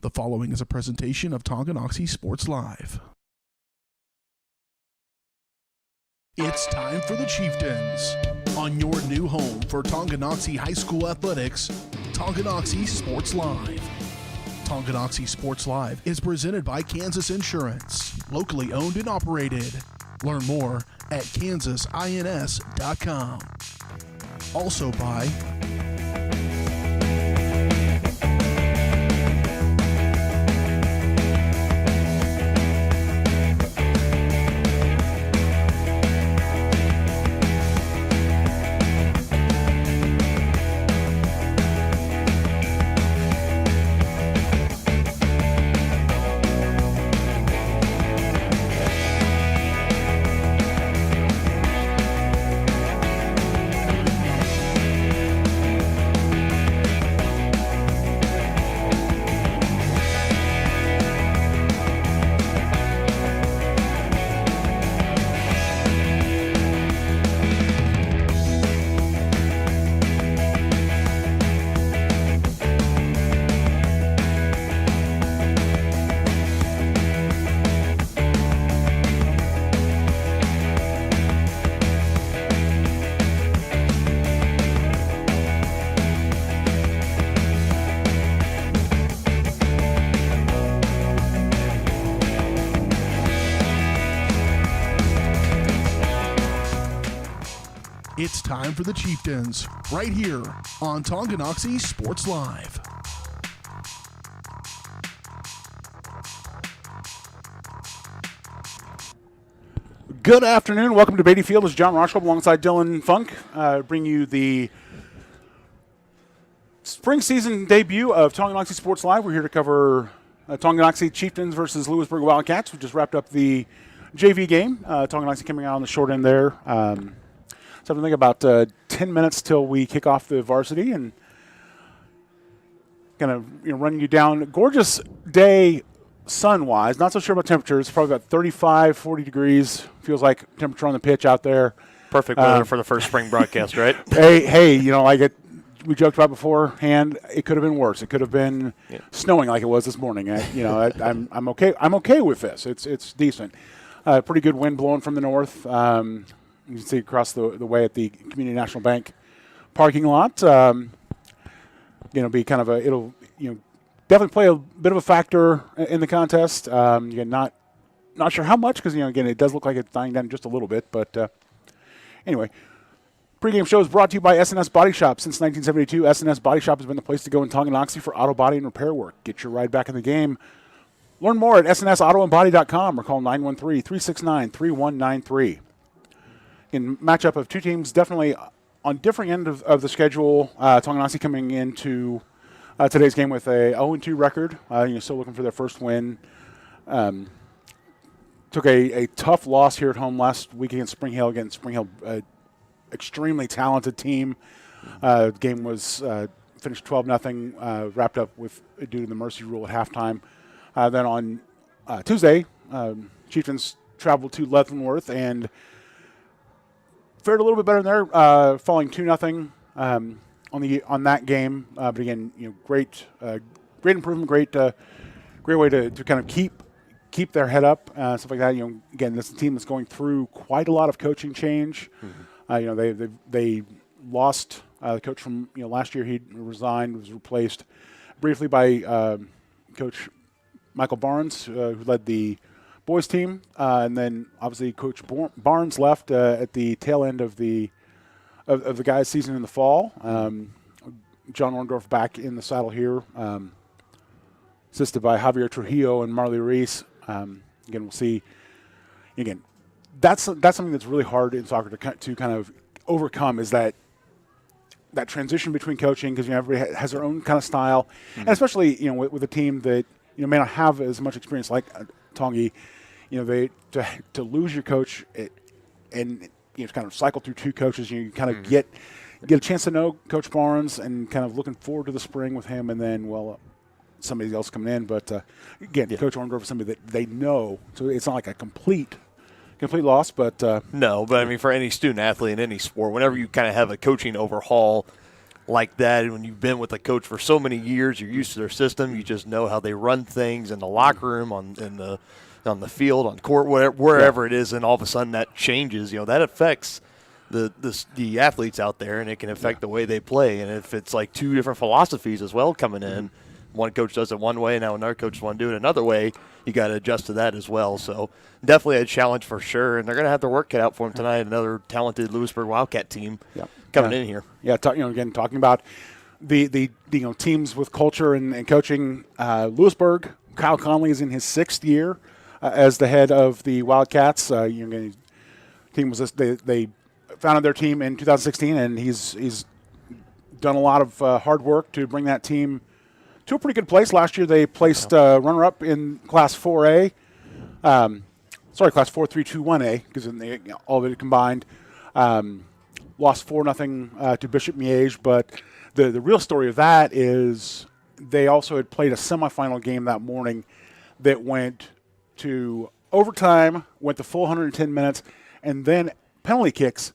The following is a presentation of Tonganoxie Sports Live. It's time for the Chieftains. On your new home for Tonganoxie High School athletics, Tonganoxie Sports Live. Tonganoxie Sports Live is presented by Kansas Insurance, locally owned and operated. Learn more at kansasins.com. Also by It's time for the Chieftains, right here on Tonganoxie Sports Live. Good afternoon. Welcome to Beatty Field. This is John Rochelle alongside Dylan Funk. Bring you the spring season debut of Tonganoxie Sports Live. We're here to cover Tonganoxie Chieftains versus Louisburg Wildcats. We just wrapped up the JV game. Tonganoxie coming out on the short end there. So I think about 10 minutes till we kick off the varsity, and kind of run you down. Gorgeous day sun-wise. Not so sure about temperatures. Probably about 35, 40 degrees. Feels like temperature on the pitch out there. Perfect weather for the first spring broadcast, right? Hey, we joked about beforehand. It could have been worse. It could have been snowing like it was this morning. I'm okay. I'm okay with this. It's decent. Pretty good wind blowing from the north. You can see across the way at the Community National Bank parking lot. Be kind of it'll definitely play a bit of a factor in the contest. Again, not sure how much because again it does look like it's dying down just a little bit. But anyway, pregame show is brought to you by S&S Body Shop. Since 1972, S&S Body Shop has been the place to go in Tonganoxie for auto body and repair work. Get your ride back in the game. Learn more at snsautoandbody.com or call 913-369-3193. In matchup of two teams, definitely on differing end of the schedule. Tonganoxie coming into today's game with a 0-2 record. Still looking for their first win. Took a tough loss here at home last week against Spring Hill. Again, Spring Hill, extremely talented team. The game was finished 12-0, wrapped up with due to the mercy rule at halftime. Then on Tuesday, Chieftains traveled to Leavenworth and fared a little bit better there, falling 2-0 on that game. But again, great improvement, great way to kind of keep their head up, stuff like that. Again, this is a team that's going through quite a lot of coaching change. Mm-hmm. They lost the coach from last year. He resigned, was replaced briefly by Coach Michael Barnes, who led the boys team, and then obviously Coach Barnes left at the tail end of the guys' season in the fall. John Orndorff back in the saddle here, assisted by Javier Trujillo and Marley Reese. Again, we'll see. Again, that's something that's really hard in soccer to kind of overcome, is that transition between coaching, because everybody has their own kind of style, mm-hmm. and especially with a team that may not have as much experience like Tongi. To lose your coach and kind of cycle through two coaches, you kind of get a chance to know Coach Barnes and kind of looking forward to the spring with him, and then somebody else coming in. But again, Coach Orndorff is somebody that they know, so it's not like a complete loss. But no, but I mean, for any student athlete in any sport, whenever you kind of have a coaching overhaul, like that. And when you've been with a coach for so many years, you're used to their system. You just know how they run things in the locker room, on the field, on court, wherever it is, and all of a sudden that changes. That affects the athletes out there, and it can affect the way they play. And if it's like two different philosophies as well coming in, one coach does it one way, and now another coach wants to do it another way, you got to adjust to that as well. So definitely a challenge for sure, and they're going to have their work cut out for them tonight. Another talented Louisburg Wildcat team coming in here. Yeah, again, talking about the teams with culture and coaching. Louisburg, Kyle Conley is in his 6th year as the head of the Wildcats. Team was they founded their team in 2016, and he's done a lot of hard work to bring that team to a pretty good place. Last year they placed runner-up in Class 4A. Class 4-3-2-1A, because all of it combined. Lost 4-0 to Bishop Miege, but the real story of that is they also had played a semifinal game that morning that went to overtime, went to full 110 minutes, and then penalty kicks,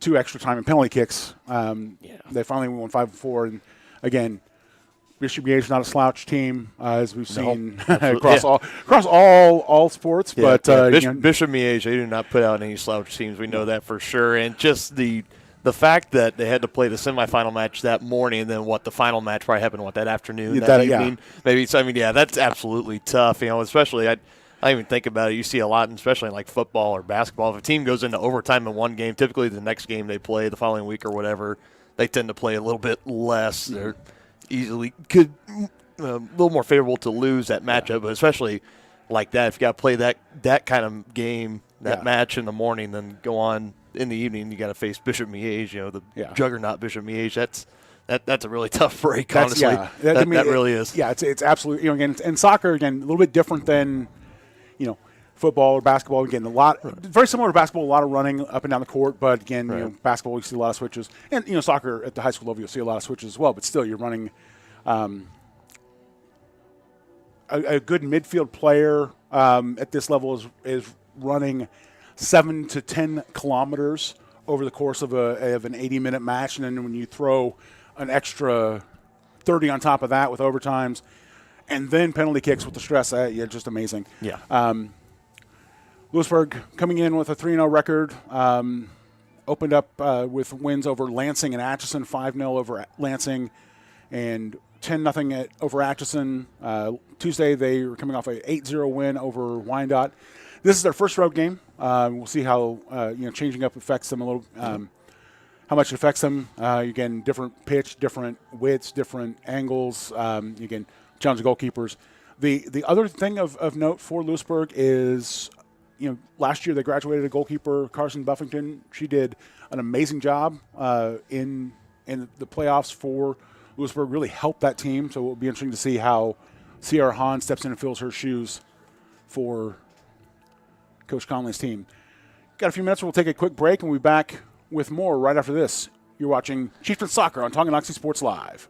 2 extra time and penalty kicks. They finally won 5-4, and again, Bishop Miege not a slouch team, as we've seen across all sports. Yeah, but Bishop Miege, they do not put out any slouch teams. We know that for sure. And just the fact that they had to play the semifinal match that morning, and then the final match probably happened that afternoon, that evening. Maybe that's absolutely tough. Especially I even think about it. You see a lot, especially in like football or basketball. If a team goes into overtime in one game, typically the next game they play the following week or whatever, they tend to play a little bit less. They're easily a little more favorable to lose that matchup, but especially like that, if you got to play that kind of game, match in the morning, then go on in the evening, you got to face Bishop Miege, the juggernaut Bishop Miege. That's a really tough break, honestly. That really is. Yeah, it's absolutely. Again, and soccer, again, a little bit different than football or basketball. Again, very similar to basketball, a lot of running up and down the court. But again, basketball, you see a lot of switches, and soccer at the high school level, you'll see a lot of switches as well. But still, you're running a good midfield player at this level is running 7 to 10 kilometers over the course of an 80-minute match, and then when you throw an extra 30 on top of that with overtimes, and then penalty kicks with the stress, just amazing. Yeah. Louisburg coming in with a 3-0 record, opened up with wins over Lansing and Atchison, 5-0 over Lansing, and 10-0 over Atchison. Tuesday they were coming off a 8-0 win over Wyandotte. This is their first road game. We'll see how changing up affects them a little. How much it affects them. Again, different pitch, different widths, different angles. Again, challenge the goalkeepers. The other thing of note for Louisburg is, last year they graduated a goalkeeper, Carson Buffington. She did an amazing job in the playoffs for Louisburg, really helped that team. So it'll be interesting to see how Sierra Hahn steps in and fills her shoes for Coach Conley's team. Got a few minutes. We'll take a quick break, and we'll be back with more right after this. You're watching Chieftains Soccer on Tonganoxie Sports Live.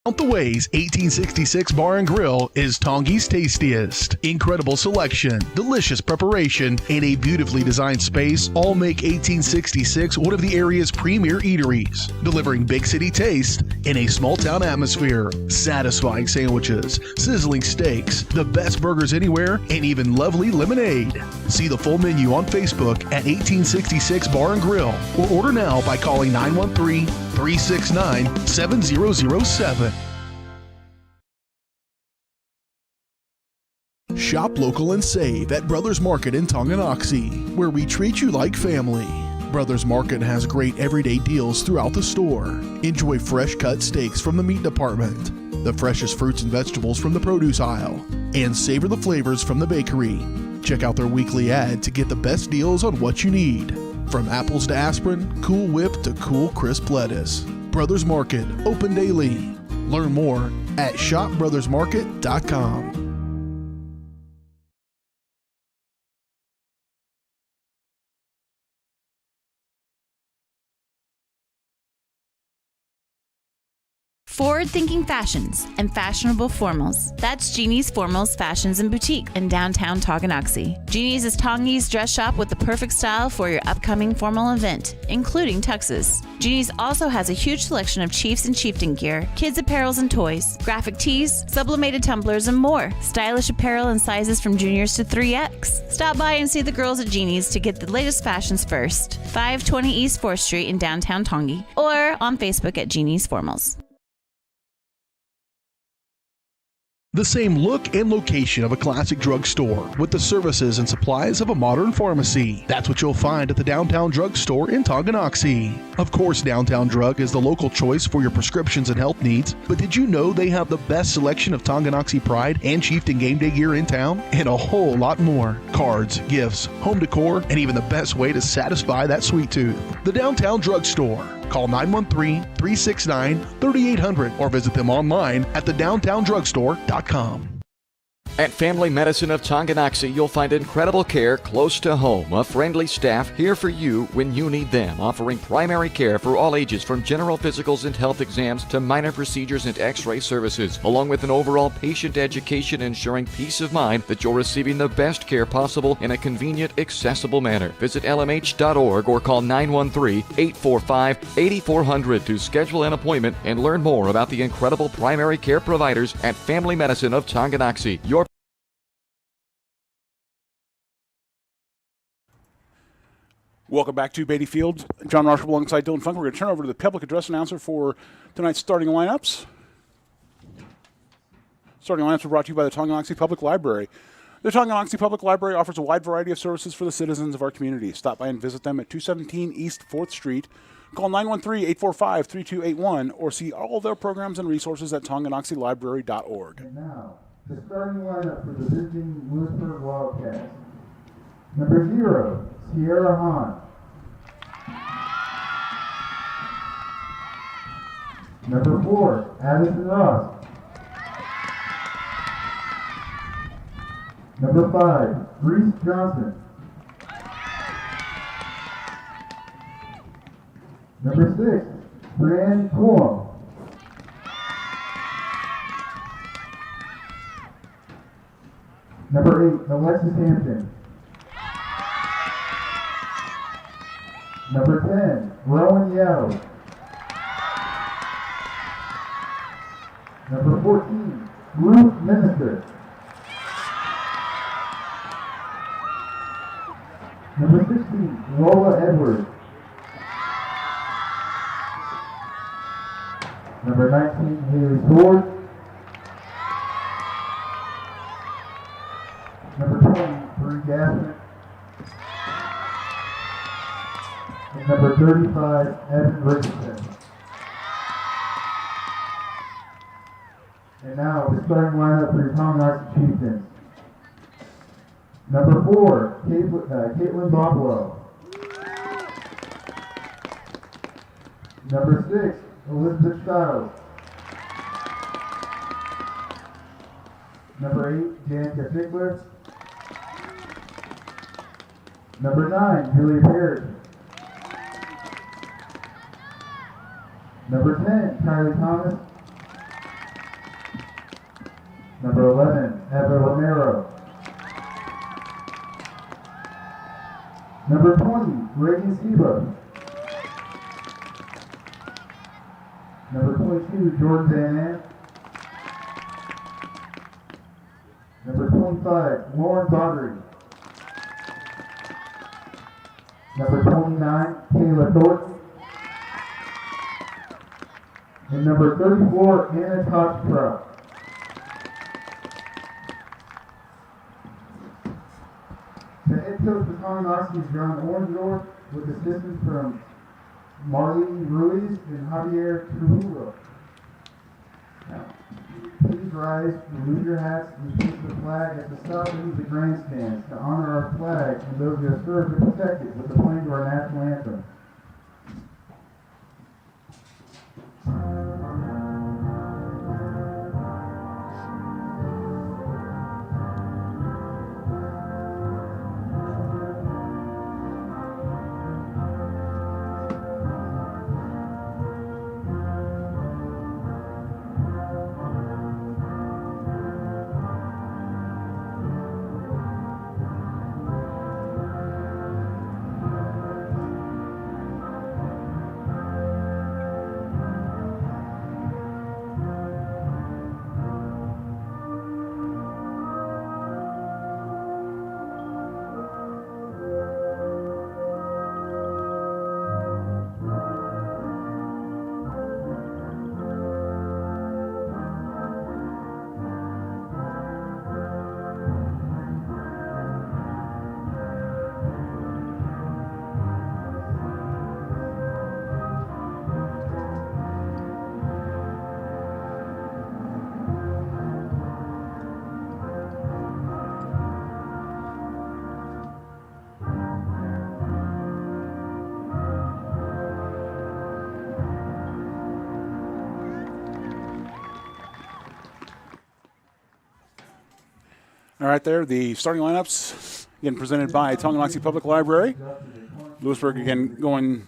Out the Ways 1866 Bar and Grill is Tongie's tastiest. Incredible selection, delicious preparation, and a beautifully designed space all make 1866 one of the area's premier eateries, delivering big city taste in a small town atmosphere. Satisfying sandwiches, sizzling steaks, the best burgers anywhere, and even lovely lemonade. See the full menu on Facebook at 1866 Bar and Grill, or order now by calling 913-369-7007. Shop local and save at Brothers Market in Tonganoxie, where we treat you like family. Brothers Market has great everyday deals throughout the store. Enjoy fresh cut steaks from the meat department, the freshest fruits and vegetables from the produce aisle, and savor the flavors from the bakery. Check out their weekly ad to get the best deals on what you need. From apples to aspirin, Cool Whip to cool crisp lettuce. Brothers Market, open daily. Learn more at shopbrothersmarket.com. Forward-thinking fashions and fashionable formals. That's Jeannie's Formals Fashions and Boutique in downtown Tonganoxie. Jeannie's is Tongi's dress shop with the perfect style for your upcoming formal event, including tuxes. Jeannie's also has a huge selection of Chiefs and Chieftain gear, kids' apparels and toys, graphic tees, sublimated tumblers, and more. Stylish apparel in sizes from juniors to 3X. Stop by and see the girls at Jeannie's to get the latest fashions first. 520 East 4th Street in downtown Tongi, or on Facebook at Jeannie's Formals. The same look and location of a classic drugstore with the services and supplies of a modern pharmacy. That's what you'll find at the Downtown Drug Store in Tonganoxie. Of course, Downtown Drug is the local choice for your prescriptions and health needs, but did you know they have the best selection of Tonganoxie Pride and Chieftain game day gear in town? And a whole lot more. Cards, gifts, home decor, and even the best way to satisfy that sweet tooth. The Downtown Drug Store. Call 913-369-3800 or visit them online at thedowntowndrugstore.com. At Family Medicine of Tonganoxie, you'll find incredible care close to home. A friendly staff here for you when you need them, offering primary care for all ages from general physicals and health exams to minor procedures and x-ray services, along with an overall patient education ensuring peace of mind that you're receiving the best care possible in a convenient, accessible manner. Visit lmh.org or call 913-845-8400 to schedule an appointment and learn more about the incredible primary care providers at Family Medicine of Tonganoxie. Welcome back to Beatty Field. John Marshall alongside Dylan Funk. We're going to turn over to the public address announcer for tonight's starting lineups. Starting lineups are brought to you by the Tonganoxie Public Library. The Tonganoxie Public Library offers a wide variety of services for the citizens of our community. Stop by and visit them at 217 East 4th Street. Call 913-845-3281 or see all their programs and resources at tonganoxielibrary.org. And now, the starting lineup for the visiting Louisburg Wildcats. Number 0, Sierra Hahn. Number 4, Addison Ross. Number 5, Reese Johnson. Number 6, Brianne Coulomb. Number 8, Alexis Hampton. Number 10, Rowan Yao. Number 14, Ruth Minister. Number 16, Lola Edwards. Number 19, Haley Ford. Number 20, Bree Gassman. And number 35, Evan Richardson. And now the starting lineup for your Tonganoxie Chieftains. Number 4, Caitlin Bopolo. Number 6, Elizabeth Stiles. Number 8, Danica Fickler. Number 9, Julia Parrish. Number 10, Kylie Thomas. Number 11, Eva Romero. Number 20, Reagan Seba. Number 22, Jordan Van Ant. Number 25, Lauren Baudry. Number 29, Kayla Thornton. And number 34, Anna Kochtra. The head coach for Tonganoxie is John Orndorff with assistance from Marlene Ruiz and Javier Trujillo. Now, please rise, remove your hats, and face the flag at the south end of the grandstands to honor our flag and those who have served to protect it with the playing of our national anthem. All right, there, the starting lineups, again, presented by Tonganoxie Public Library. Louisburg, again, going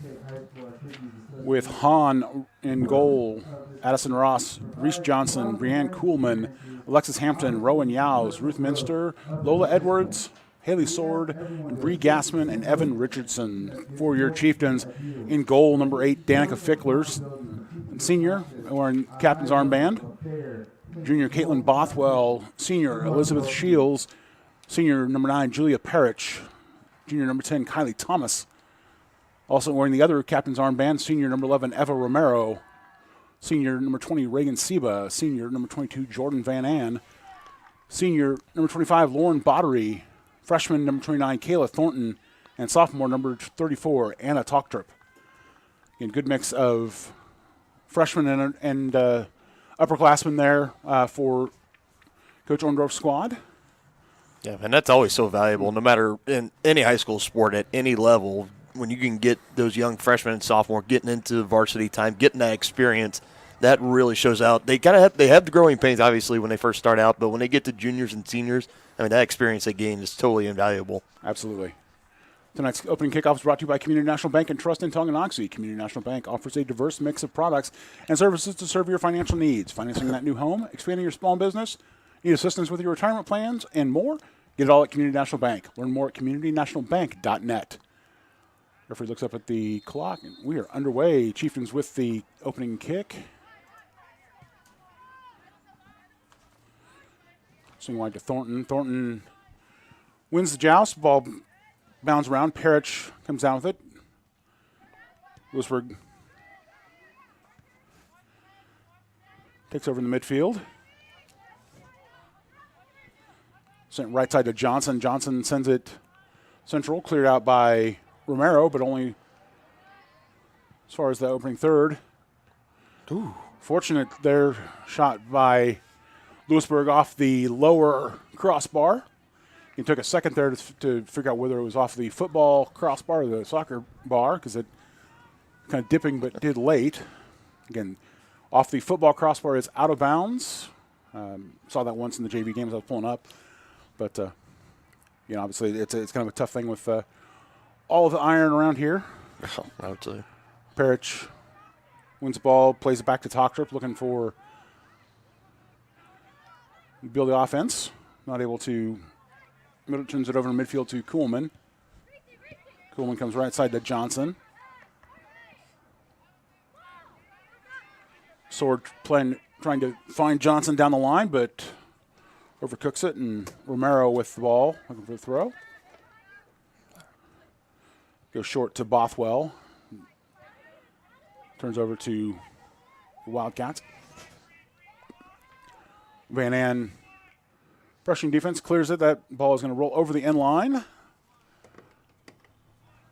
with Hahn in goal, Addison Ross, Reese Johnson, Brianne Kuhlman, Alexis Hampton, Rowan Yowes, Ruth Minster, Lola Edwards, Haley Sword, and Bree Gassman, and Evan Richardson. For your Chieftains, in goal, number 8, Danica Ficklers, senior, wearing captain's armband. Junior, Caitlin Bothwell. Senior, Elizabeth Shields. Senior, number 9, Julia Parrish. Junior, number 10, Kylie Thomas. Also wearing the other captain's armband, senior, number 11, Eva Romero. Senior, number 20, Reagan Seba. Senior, number 22, Jordan Van Ann. Senior, number 25, Lauren Bottery. Freshman, number 29, Kayla Thornton. And sophomore, number 34, Anna Talktrup. Again, good mix of freshmen and upperclassmen there for Coach Orndorff's squad. Yeah, and that's always so valuable, no matter in any high school sport at any level. When you can get those young freshmen and sophomore getting into varsity time, getting that experience, that really shows out. They have the growing pains, obviously, when they first start out, but when they get to juniors and seniors, I mean, that experience they gain is totally invaluable. Absolutely. Tonight's opening kickoff is brought to you by Community National Bank and Trust in Tonganoxie. Community National Bank offers a diverse mix of products and services to serve your financial needs. Financing that new home, expanding your small business, need assistance with your retirement plans, and more? Get it all at Community National Bank. Learn more at communitynationalbank.net. Referee looks up at the clock, and we are underway. Chieftains with the opening kick. Swing wide to Thornton. Thornton wins the joust. Ball bounds around. Parrish comes down with it. Louisburg takes over in the midfield. Sent right side to Johnson. Johnson sends it central. Cleared out by Romero, but only as far as the opening third. Ooh. Fortunate there, shot by Louisburg off the lower crossbar. He took a second there to figure out whether it was off the football crossbar or the soccer bar, because it kind of dipping but did late. Again, off the football crossbar is out of bounds. Saw that once in the JV games I was pulling up. But, obviously it's kind of a tough thing with all of the iron around here. Oh, I would say. Parrish wins the ball, plays it back to Talktrup, looking for build the offense. Not able to. Turns it over in midfield to Kuhlman. Kuhlman comes right side to Johnson. Sword trying to find Johnson down the line, but overcooks it, and Romero with the ball, looking for the throw. Goes short to Bothwell. Turns over to the Wildcats. Van Ann, rushing defense, clears it. That ball is going to roll over the end line.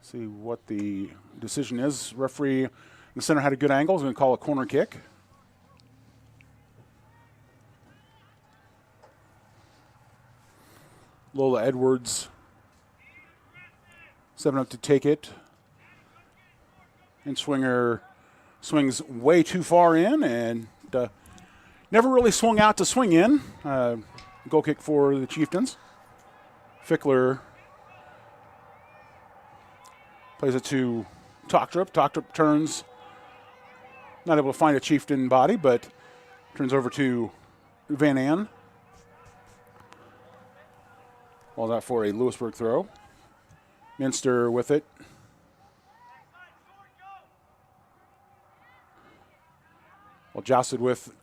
See what the decision is. Referee in the center had a good angle. He's going to call a corner kick. Lola Edwards stepping up to take it. And Swinger swings way too far in and never really swung out to swing in. Goal kick for the Chieftains. Fickler plays it to Talktrup. Talktrup turns, not able to find a Chieftain body, but turns over to Van Ann. Ball's out for a Louisburg throw. Minster with it. Well, jousted with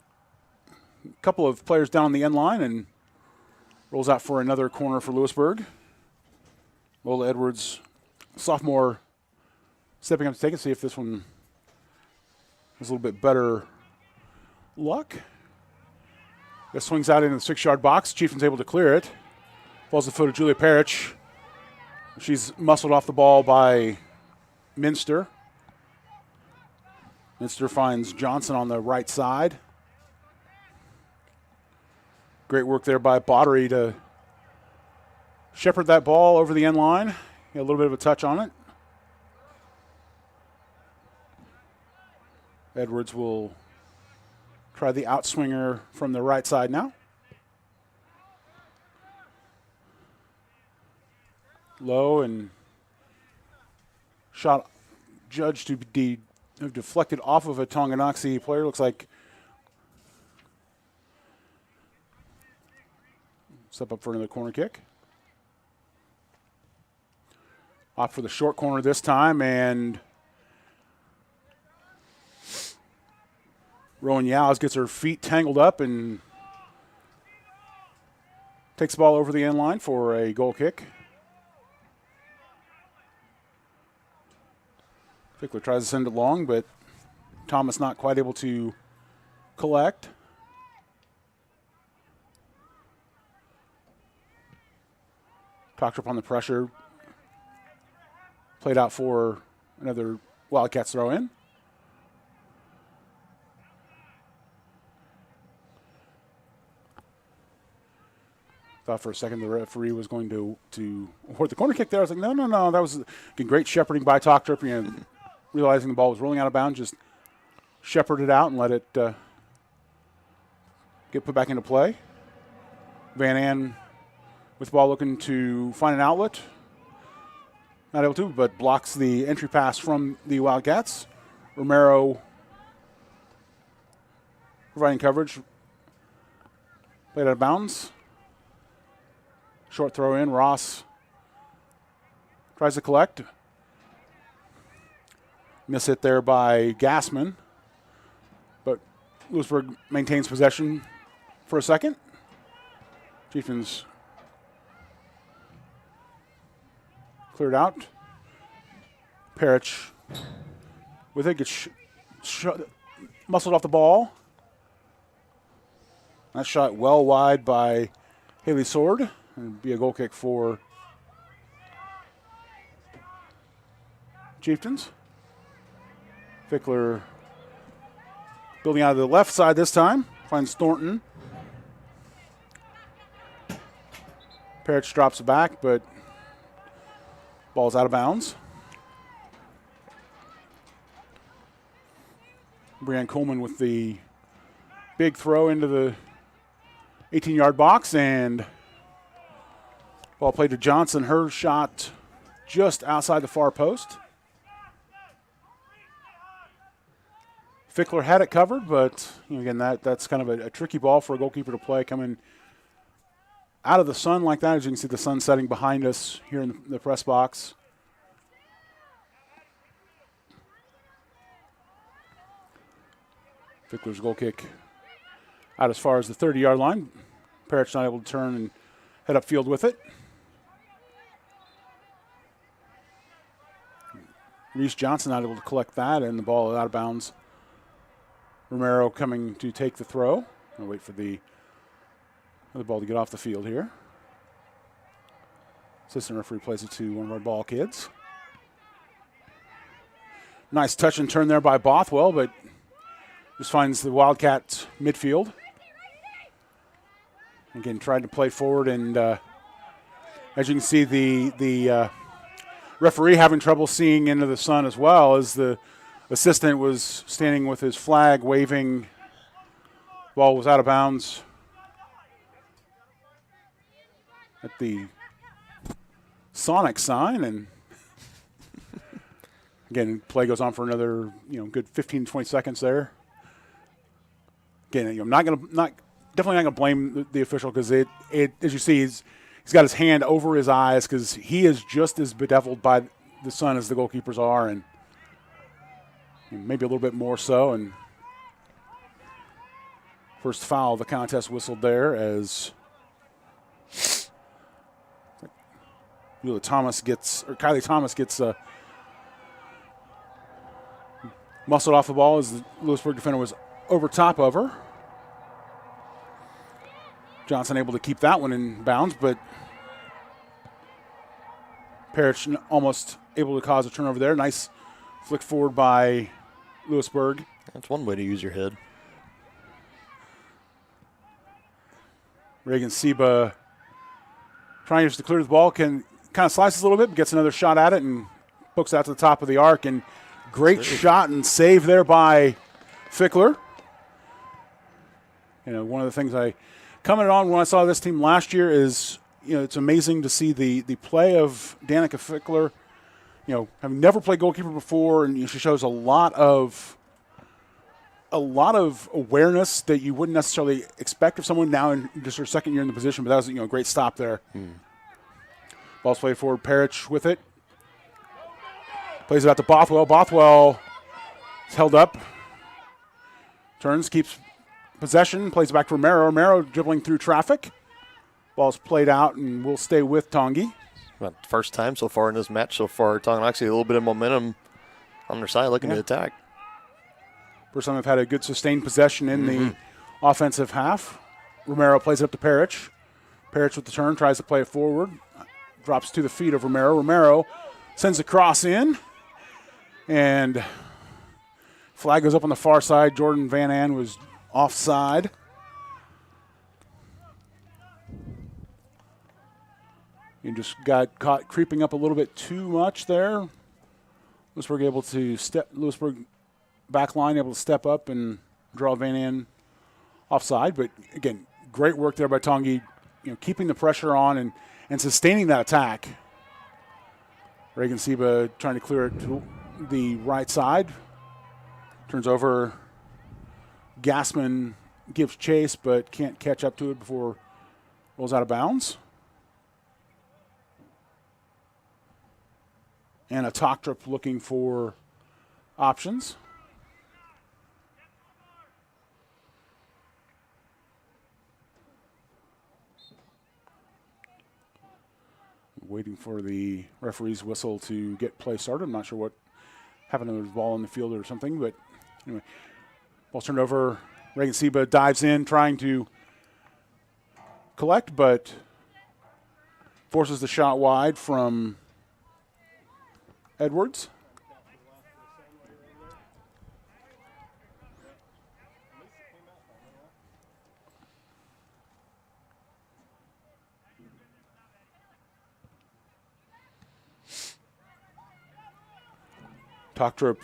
a couple of players down on the end line and rolls out for another corner for Louisburg. Lola Edwards, sophomore, stepping up to take it, see if this one has a little bit better luck. This swings out into the 6-yard box. Chieftain's able to clear it. Falls the foot of Julia Parrish. She's muscled off the ball by Minster. Minster finds Johnson on the right side. Great work there by Bottery to shepherd that ball over the end line. Got a little bit of a touch on it. Edwards will try the outswinger from the right side now. low and shot judged to be deflected off of a Tonganoxie player. Looks like step up for another corner kick. Off for the short corner this time, and Rowan Yowes gets her feet tangled up and takes the ball over the end line for a goal kick. Fickler tries to send it long, but Thomas not quite able to collect. Toctrup on the pressure. Played out for another Wildcats throw in. Thought for a second the referee was going to award the corner kick there. I was like, no. That was great shepherding by Toctrup. Realizing the ball was rolling out of bounds, just shepherded it out and let it get put back into play. Van An with the ball looking to find an outlet. Not able to, but blocks the entry pass from the Wildcats. Romero providing coverage. Played out of bounds. Short throw in. Ross tries to collect. Miss hit there by Gassman. But Louisburg maintains possession for a second. Chieftains cleared out. Parrish with it gets muscled off the ball. That shot well wide by Haley Sword. And be a goal kick for Chieftains. Fickler building out of the left side this time. Finds Thornton. Parrish drops it back, but ball's out of bounds. Brianne Coleman with the big throw into the 18-yard box, and ball played to Johnson. Her shot just outside the far post. Fickler had it covered, but again, that's kind of a tricky ball for a goalkeeper to play coming out of the sun like that. As you can see, the sun setting behind us here in the press box. Fickler's goal kick out as far as the 30-yard line. Parrish not able to turn and head upfield with it. Reese Johnson not able to collect that, and the ball out of bounds. Romero coming to take the throw. I'll wait for the ball to get off the field here. Assistant referee plays it to one of our ball kids. Nice touch and turn there by Bothwell, but just finds the Wildcat midfield. Again, tried to play forward, and as you can see, the referee having trouble seeing into the sun as well, as the assistant was standing with his flag waving. Ball was out of bounds at the Sonic sign, and again, play goes on for another good 15 to 20 seconds there. Again, I'm definitely not gonna blame the official, because it as you see, he's got his hand over his eyes because he is just as bedeviled by the sun as the goalkeepers are, and maybe a little bit more so. And first foul of the contest whistled there as Kylie Thomas gets muscled off the ball as the Louisburg defender was over top of her. Johnson able to keep that one in bounds, but Parrish almost able to cause a turnover there. Nice flick forward by Louisburg. That's one way to use your head. Reagan Seba trying just to clear the ball, kind of slices a little bit, but gets another shot at it and pokes out to the top of the arc. And great shot and save there by Fickler. One of the things I commented on when I saw this team last year is it's amazing to see the play of Danica Fickler. Having never played goalkeeper before, and she shows a lot of awareness that you wouldn't necessarily expect of someone now in just her second year in the position. But that was a great stop there. Ball's played forward. Parrish with it. Plays it out to Bothwell. Bothwell is held up. Turns, keeps possession, plays it back to Romero. Romero dribbling through traffic. Ball's played out and will stay with Tongi. Well, first time so far in this match so far. Tonganoxie, a little bit of momentum on their side, looking to attack. First time they've had a good sustained possession in the offensive half. Romero plays it up to Parrish. Parrish with the turn, tries to play it forward. Drops to the feet of Romero. Romero sends the cross in. And flag goes up on the far side. Jordan Van An was offside. You just got caught creeping up a little bit too much there. Louisburg back line able to step up and draw Van An offside. But again, great work there by Tongi, keeping the pressure on and sustaining that attack. Reagan Seba trying to clear it to the right side. Turns over. Gassman gives chase but can't catch up to it before it rolls out of bounds. And a Tochtrup looking for options. Waiting for the referee's whistle to get play started. I'm not sure what happened to the ball in the field or something, but anyway. Ball's turned over. Reagan Seba dives in, trying to collect, but forces the shot wide from Edwards. Tochtrup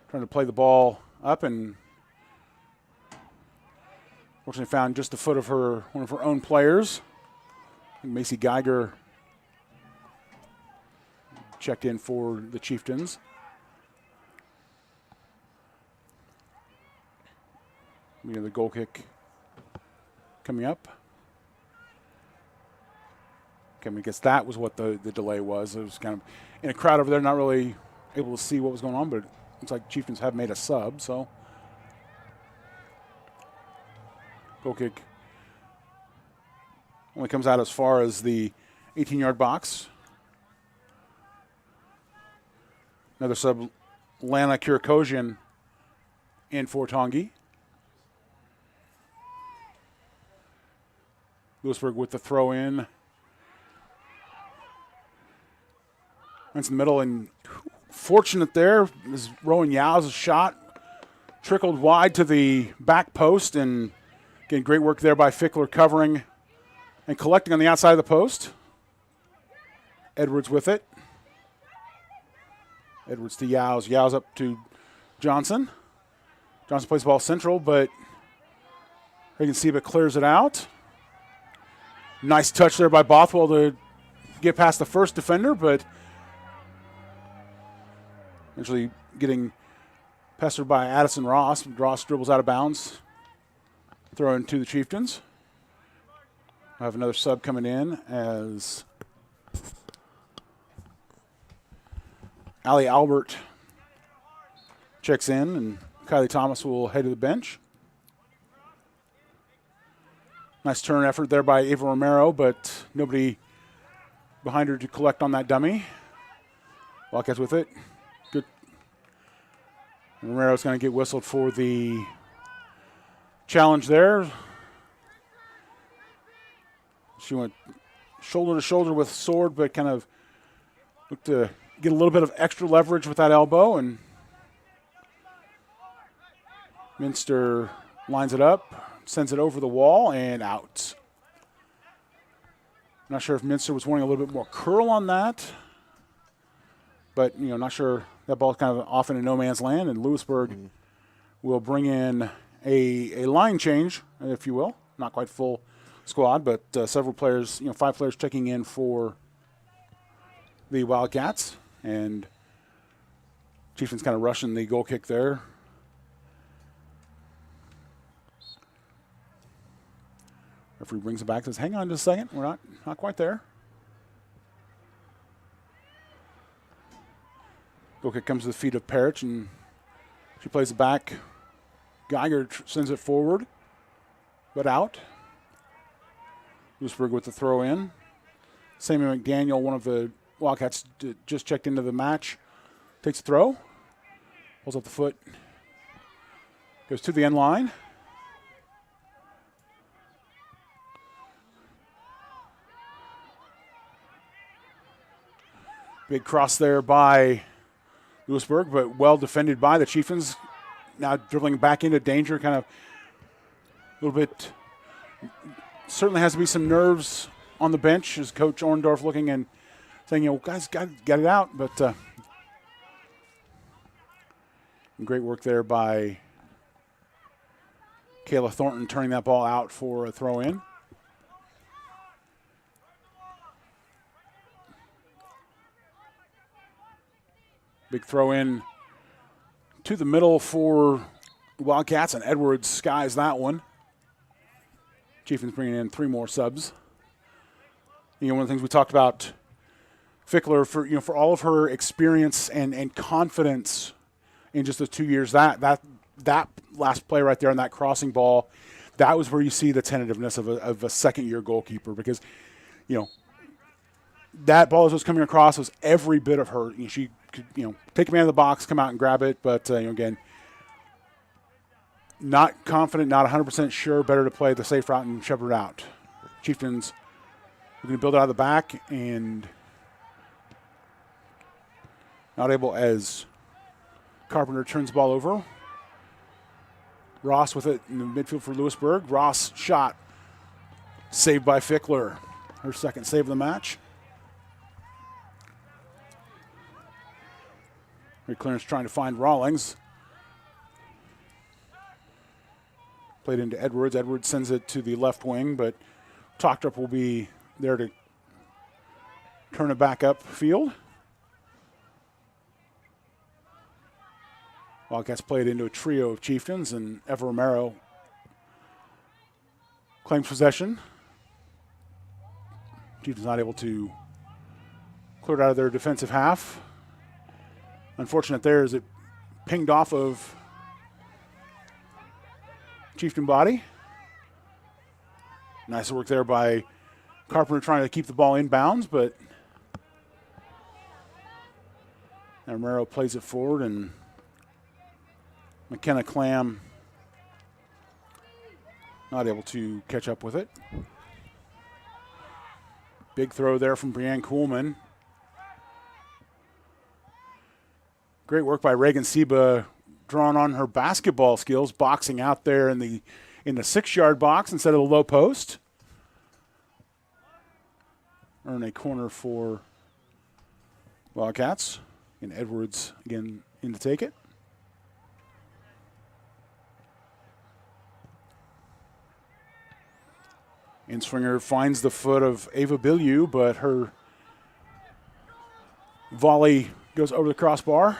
trying to play the ball up and fortunately found just the foot of one of her own players. Macy Geiger checked in for the Chieftains. The goal kick coming up. Okay, I guess that was what the delay was. It was kind of in a crowd over there, not really able to see what was going on, but it looks like Chieftains have made a sub, so. Goal kick only comes out as far as the 18-yard box. Another sub, Lana Kirakosian in for Tongi. Louisburg with the throw in. It's in the middle, and fortunate there is Rowan Yow's shot. Trickled wide to the back post, and again, great work there by Fickler covering and collecting on the outside of the post. Edwards with it. Edwards to Yow's. Yow's up to Johnson. Johnson plays the ball central, but Reagan Seba clears it out. Nice touch there by Bothwell to get past the first defender, but eventually getting pestered by Addison Ross. Ross dribbles out of bounds. Throw into the Chieftains. I have another sub coming in as Allie Albert checks in, and Kylie Thomas will head to the bench. Nice turn effort there by Ava Romero, but nobody behind her to collect on that dummy. Wildcats with it. Good. And Romero's going to get whistled for the challenge there. She went shoulder to shoulder with Sword, but kind of looked to get a little bit of extra leverage with that elbow, and Minster lines it up, sends it over the wall, and out. Not sure if Minster was wanting a little bit more curl on that, but not sure. That ball's kind of off into no man's land, and Louisburg will bring in a line change, if you will. Not quite full squad, but several players, 5 players checking in for the Wildcats, and Chieftains kind of rushing the goal kick there. Referee brings it back, says, hang on just a second, we're not quite there. Goal kick comes to the feet of Parrish, and she plays it back. Geiger sends it forward, but out. Louisburg with the throw in. Sammy McDaniel, one of the Wildcats, just checked into the match. Takes a throw, pulls up the foot, goes to the end line. Big cross there by Louisburg, but well defended by the Chieftains. Now dribbling back into danger, kind of a little bit. Certainly has to be some nerves on the bench as Coach Orndorff looking and saying, guys, got it out. But great work there by Kayla Thornton turning that ball out for a throw in. Big throw in to the middle for the Wildcats, and Edwards skies that one. Chieftains bringing in 3 more subs. One of the things we talked about, Fickler, for all of her experience and confidence in just the 2 years, that last play right there on that crossing ball, that was where you see the tentativeness of a second-year goalkeeper, because, that ball as it was coming across was every bit of her. She could, take a man in the box, come out and grab it, but, again, not confident, not 100% sure, better to play the safe route and shepherd out. Chieftains are going to build it out of the back, and not able as Carpenter turns the ball over. Ross with it in the midfield for Louisburg. Ross shot, saved by Fickler. Her second save of the match. Clearance trying to find Rawlings. Played into Edwards. Edwards sends it to the left wing, but Tochtrup will be there to turn it back up field. Wildcats played into a trio of Chieftains, and Eva Romero claims possession. Chieftains not able to clear it out of their defensive half. Unfortunate there is it pinged off of Chieftain body. Nice work there by Carpenter trying to keep the ball in bounds, but Romero plays it forward, and McKenna Clam not able to catch up with it. Big throw there from Brianne Kuhlman. Great work by Reagan Seba, drawing on her basketball skills, boxing out there in the 6-yard box instead of the low post. Earn a corner for Wildcats. And Edwards again in to take it. Inswinger finds the foot of Ava Bilyeu, but her volley goes over the crossbar.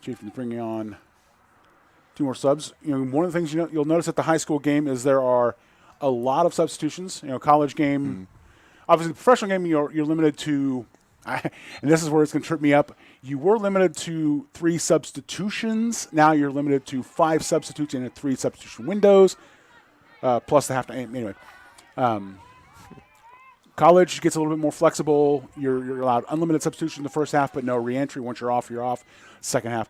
Chieftains bringing on 2 more subs. One of the things you'll notice at the high school game is there are a lot of substitutions. College game, obviously, the professional game you're limited to. And this is where it's going to trip me up. You were limited to 3 substitutions. Now you're limited to 5 substitutes in 3 substitution windows, plus the halftime. Anyway, college gets a little bit more flexible. You're allowed unlimited substitution in the first half, but no reentry. Once you're off, you're off. Second half.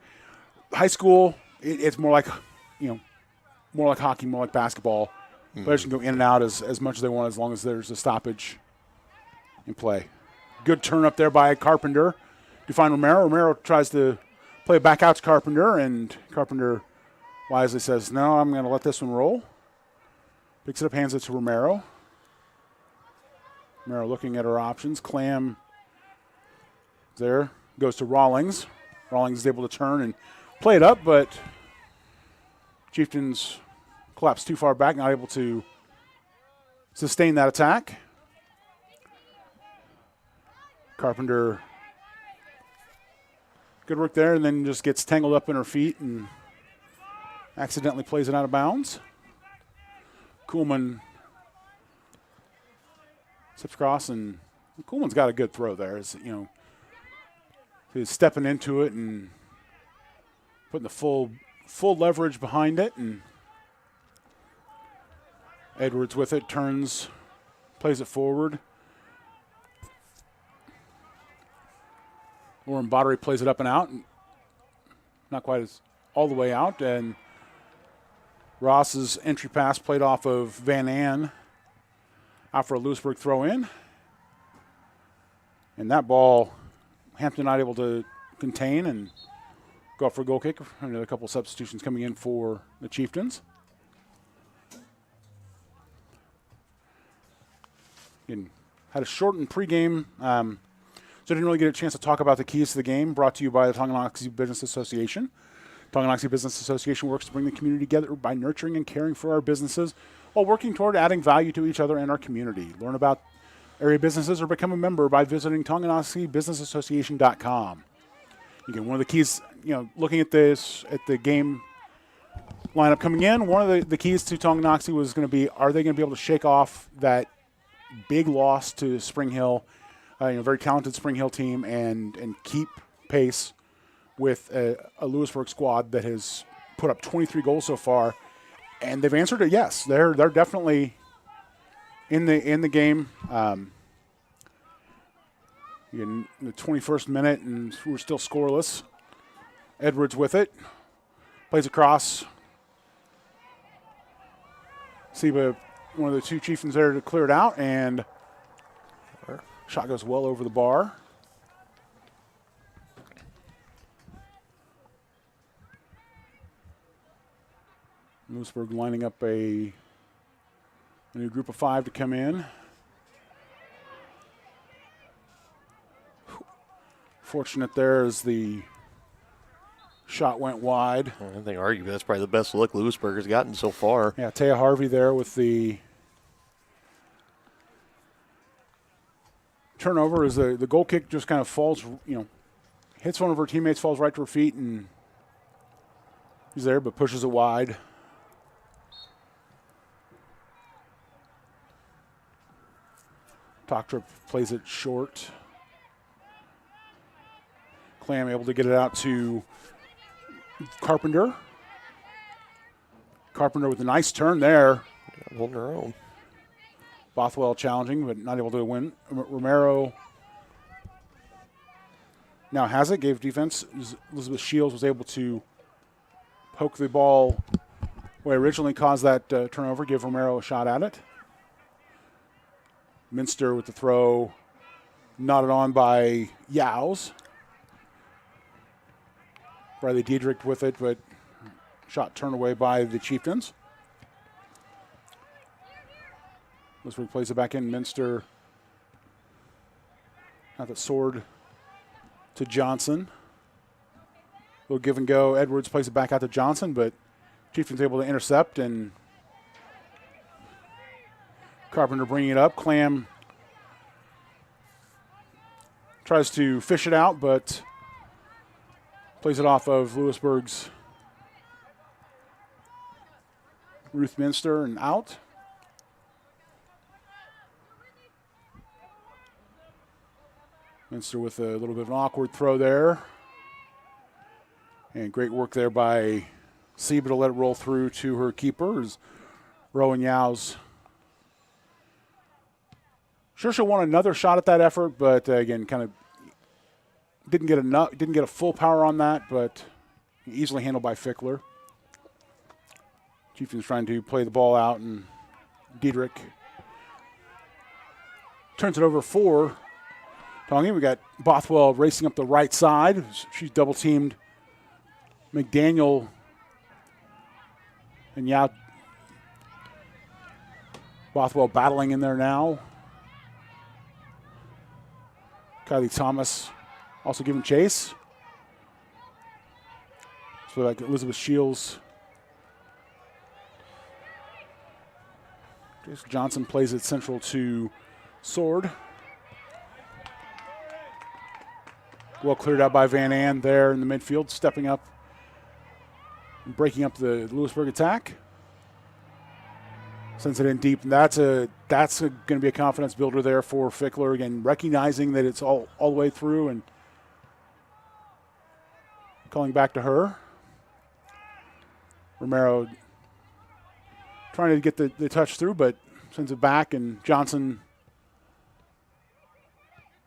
High school, it's more like, more like hockey, more like basketball. Players can go in and out as much as they want as long as there's a stoppage in play. Good turn up there by Carpenter to find Romero. Romero tries to play it back out to Carpenter, and Carpenter wisely says, no, I'm going to let this one roll. Picks it up, hands it to Romero. Romero looking at her options. Clam there, goes to Rawlings. Rawlings is able to turn and play it up, but Chieftains collapsed too far back, not able to sustain that attack. Carpenter, good work there, and then just gets tangled up in her feet and accidentally plays it out of bounds. Kuhlman steps across, and Kuhlman's got a good throw there. He's stepping into it and putting the full leverage behind it, and Edwards with it, turns, plays it forward. Lauren Bottery plays it up and out, and not quite as all the way out, and Ross's entry pass played off of Van Ann out for a Louisburg throw in. And that ball, Hampton not able to contain and go up for a goal kick. Another couple of substitutions coming in for the Chieftains. And had a shortened pregame, so didn't really get a chance to talk about the keys to the game, brought to you by the Tonganoxie Business Association. Tonganoxie Business Association works to bring the community together by nurturing and caring for our businesses while working toward adding value to each other and our community. Learn about area businesses or become a member by visiting TonganoxieBusinessAssociation.com. Again, one of the keys, looking at this, at the game lineup coming in, one of the keys to Tonganoxie was going to be, are they going to be able to shake off that big loss to Spring Hill, very talented Spring Hill team, and keep pace with a Louisburg squad that has put up 23 goals so far, and they've answered it yes. They're definitely in the game. In the 21st minute, and we're still scoreless. Edwards with it, plays across. Seba, one of the two Chieftains there to clear it out, and shot goes well over the bar. Louisburg lining up a new group of 5 to come in. Fortunate there as the shot went wide. I don't think arguably that's probably the best look Louisburg has gotten so far. Yeah, Taya Harvey there with the turnover as the goal kick just kind of falls, hits one of her teammates, falls right to her feet, and he's there but pushes it wide. Toktrip plays it short. Clam able to get it out to Carpenter. Carpenter with a nice turn there. Holding her own. Bothwell challenging, but not able to win. Romero now has it, gave defense. Elizabeth Shields was able to poke the ball where originally caused that turnover, give Romero a shot at it. Minster with the throw, knotted on by Yowes. Riley Diedrich with it, but shot turned away by the Chieftains. Louisburg plays it back in. Minster, not that sword to Johnson. Little give and go. Edwards plays it back out to Johnson, but Chieftains able to intercept, and Carpenter bringing it up. Clam tries to fish it out, but plays it off of Louisburg's Ruth Minster and out. Minster with a little bit of an awkward throw there. And great work there by Seba to let it roll through to her keeper. Rowan Yowes. Sure, she'll want another shot at that effort, but again, kind of didn't get a full power on that, but easily handled by Fickler. Chieftains trying to play the ball out, and Diedrich turns it over for Tongi. We got Bothwell racing up the right side. She's double-teamed McDaniel and Yao. Bothwell battling in there now. Kylie Thomas also giving chase. So like Elizabeth Shields Johnson plays it central to Sword. Well cleared out by Van Ann there in the midfield, stepping up and breaking up the Louisburg attack. Sends it in deep, and that's going to be a confidence builder there for Fickler. Again, recognizing that it's all the way through and calling back to her. Romero trying to get the touch through, but sends it back, and Johnson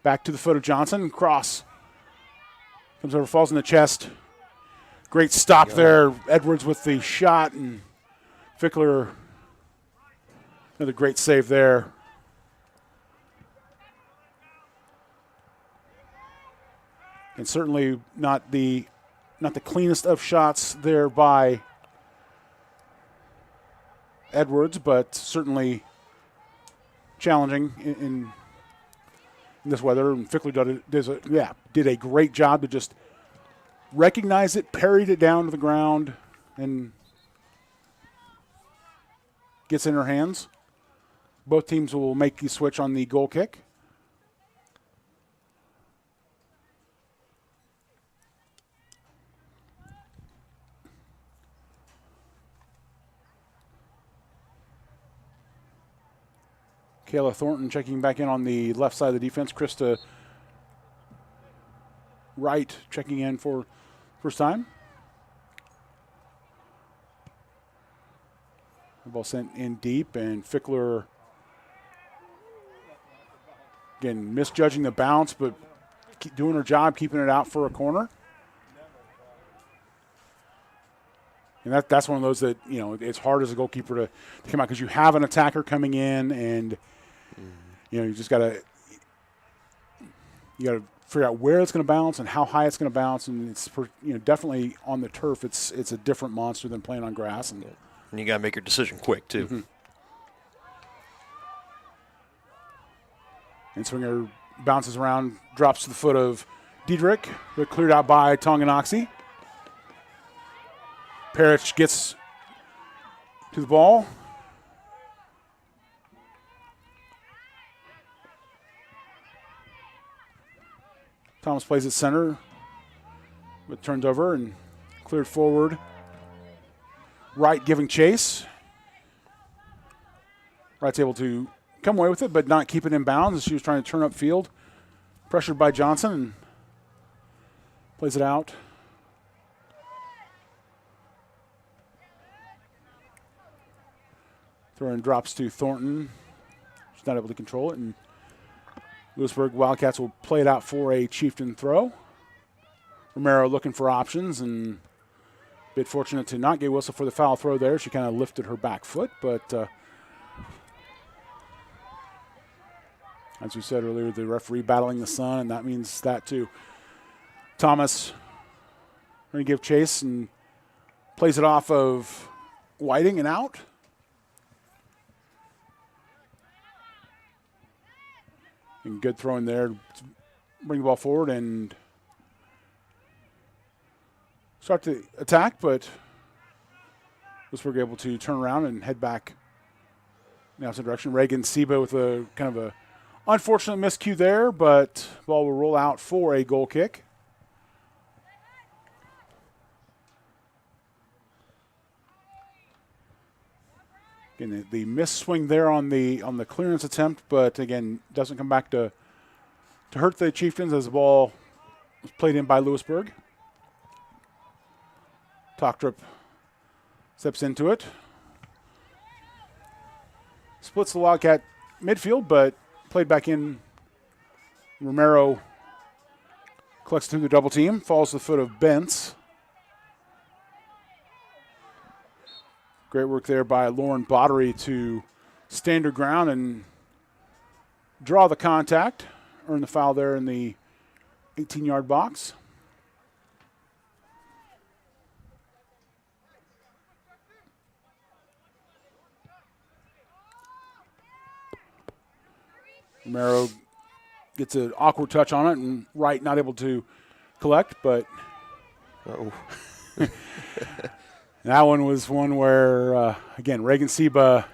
back to the foot of Johnson. Cross comes over, falls in the chest. Great stop there. Edwards with the shot, and Fickler, another great save there. And certainly not the cleanest of shots there by Edwards, but certainly challenging in this weather. And Fickler did a great job to just recognize it, parried it down to the ground, and gets in her hands. Both teams will make the switch on the goal kick. Kayla Thornton checking back in on the left side of the defense. Krista Wright checking in for first time. The ball sent in deep, and Fickler, again, misjudging the bounce, but doing her job, keeping it out for a corner. And that's one of those that, it's hard as a goalkeeper to come out because you have an attacker coming in, and you just got to figure out where it's going to bounce and how high it's going to bounce, and it's definitely on the turf. It's a different monster than playing on grass, and you got to make your decision quick too. Mm-hmm. And Swinger bounces around, drops to the foot of Diedrich, but cleared out by Tonganoxie. Parrish gets to the ball. Thomas plays at center, but turns over and cleared forward. Wright giving chase. Wright's able to come away with it, but not keep it in bounds as she was trying to turn upfield. Pressured by Johnson and plays it out. Throw in drops to Thornton. She's not able to control it, and Louisburg Wildcats will play it out for a Chieftain throw. Romero looking for options, and a bit fortunate to not get whistle for the foul throw there. She kind of lifted her back foot, but as we said earlier, the referee battling the sun, and that means that too. Thomas going to give chase and plays it off of Whiting and out. And good throwing there to bring the ball forward and start to attack, but Louisburg able to turn around and head back in the opposite direction. Reagan Seba with a kind of a unfortunate miscue there, but ball will roll out for a goal kick. Again, the missed swing there on the clearance attempt, but again, doesn't come back to hurt the Chieftains as the ball was played in by Louisburg. Tochtrup steps into it. Splits the Wildcat midfield, but played back in. Romero collects through the double team, falls to the foot of Bentz. Great work there by Lauren Bottery to stand her ground and draw the contact, earn the foul there in the 18-yard box. Romero gets an awkward touch on it, and Wright not able to collect, but that one was one where, again, Reagan Seba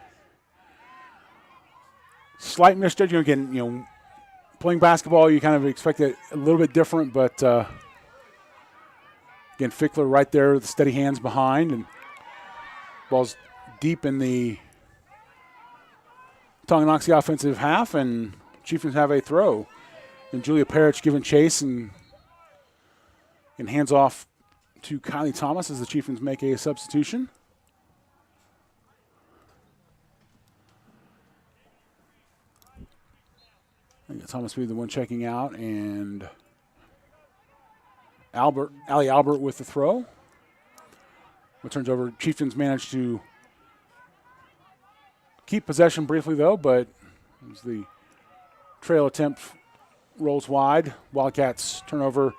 slight misjudgment. Again, playing basketball, you kind of expect it a little bit different, but again, Fickler right there with the steady hands behind, and ball's deep in the Tonganoxie offensive half, and Chieftains have a throw. And Julia Parrish giving chase and hands off to Kylie Thomas as the Chieftains make a substitution. I think Thomas will be the one checking out, and Allie Albert with the throw. It turns over. Chieftains managed to keep possession briefly, though, but as the trail attempt rolls wide, Wildcats turnover.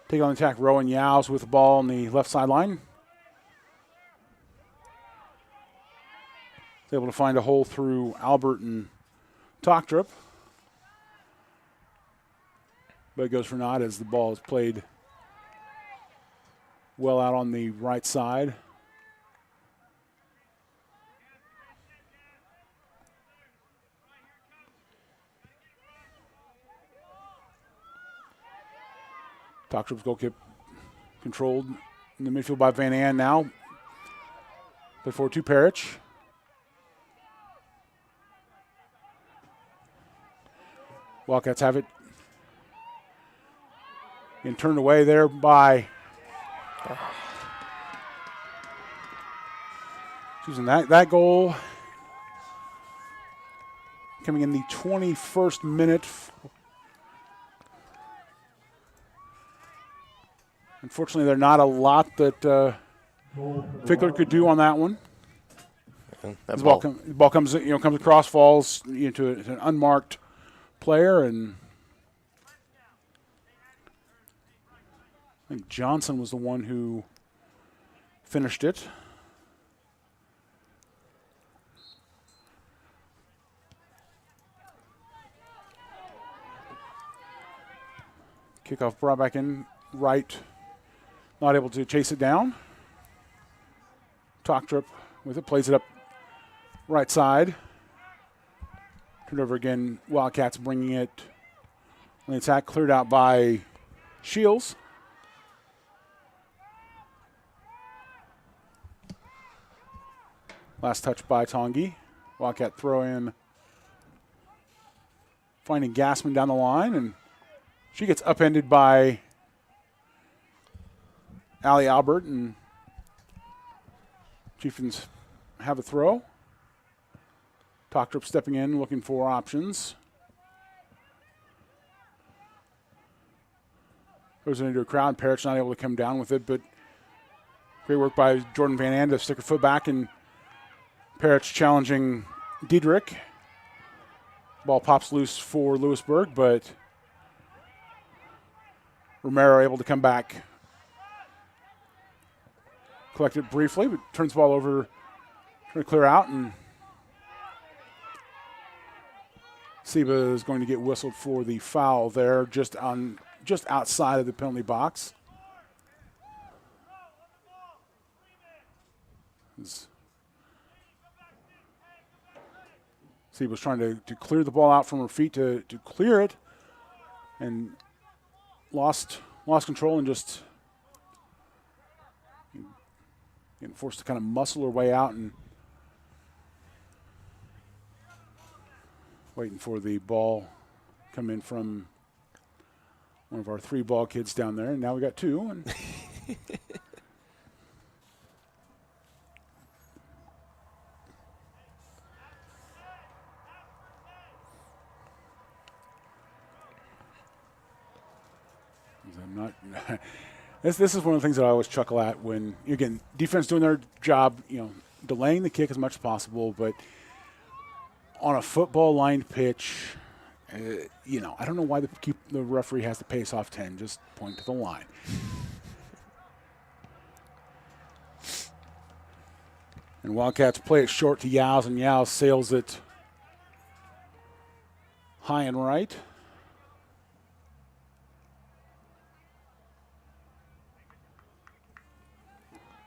Take on the attack, Rowan Yowes with the ball on the left sideline. He's able to find a hole through Albert and Tochtrup. But it goes for naught as the ball is played well out on the right side. Tochtrup's goal kick controlled in the midfield by Van Ann now. Play forward to Parrish. Wildcats have it. And turned away there by choosing that goal coming in the 21st minute. Unfortunately, there's not a lot that Fickler could do on that one. That the ball comes across, falls into an unmarked player, and I think Johnson was the one who finished it. Kickoff brought back in right. Not able to chase it down. Tochtrup with it, plays it up right side. Turned over again. Wildcats bringing it on the attack, cleared out by Shields. Last touch by Tongi. Wildcat throw in, finding Gassman down the line, and she gets upended by Allie Albert, and Chieftains have a throw. Tochtrup stepping in, looking for options. Goes into a crowd. Parrish not able to come down with it, but great work by Jordan Van Ann to stick her foot back, and Parrish challenging Diedrich. Ball pops loose for Louisburg, but Romero able to come back. Collect it briefly, but turns the ball over, trying to clear out, and Seba is going to get whistled for the foul there, just outside of the penalty box. Seba's trying to clear the ball out from her feet to clear it, and lost control and just getting forced to kind of muscle her way out and waiting for the ball come in from one of our 3 ball kids down there. And now we got 2. And I'm not. This is one of the things that I always chuckle at when, again, defense doing their job, delaying the kick as much as possible, but on a football-lined pitch, I don't know why the referee has to pace off 10. Just point to the line. And Wildcats play it short to Yowes, and Yowes sails it high and right.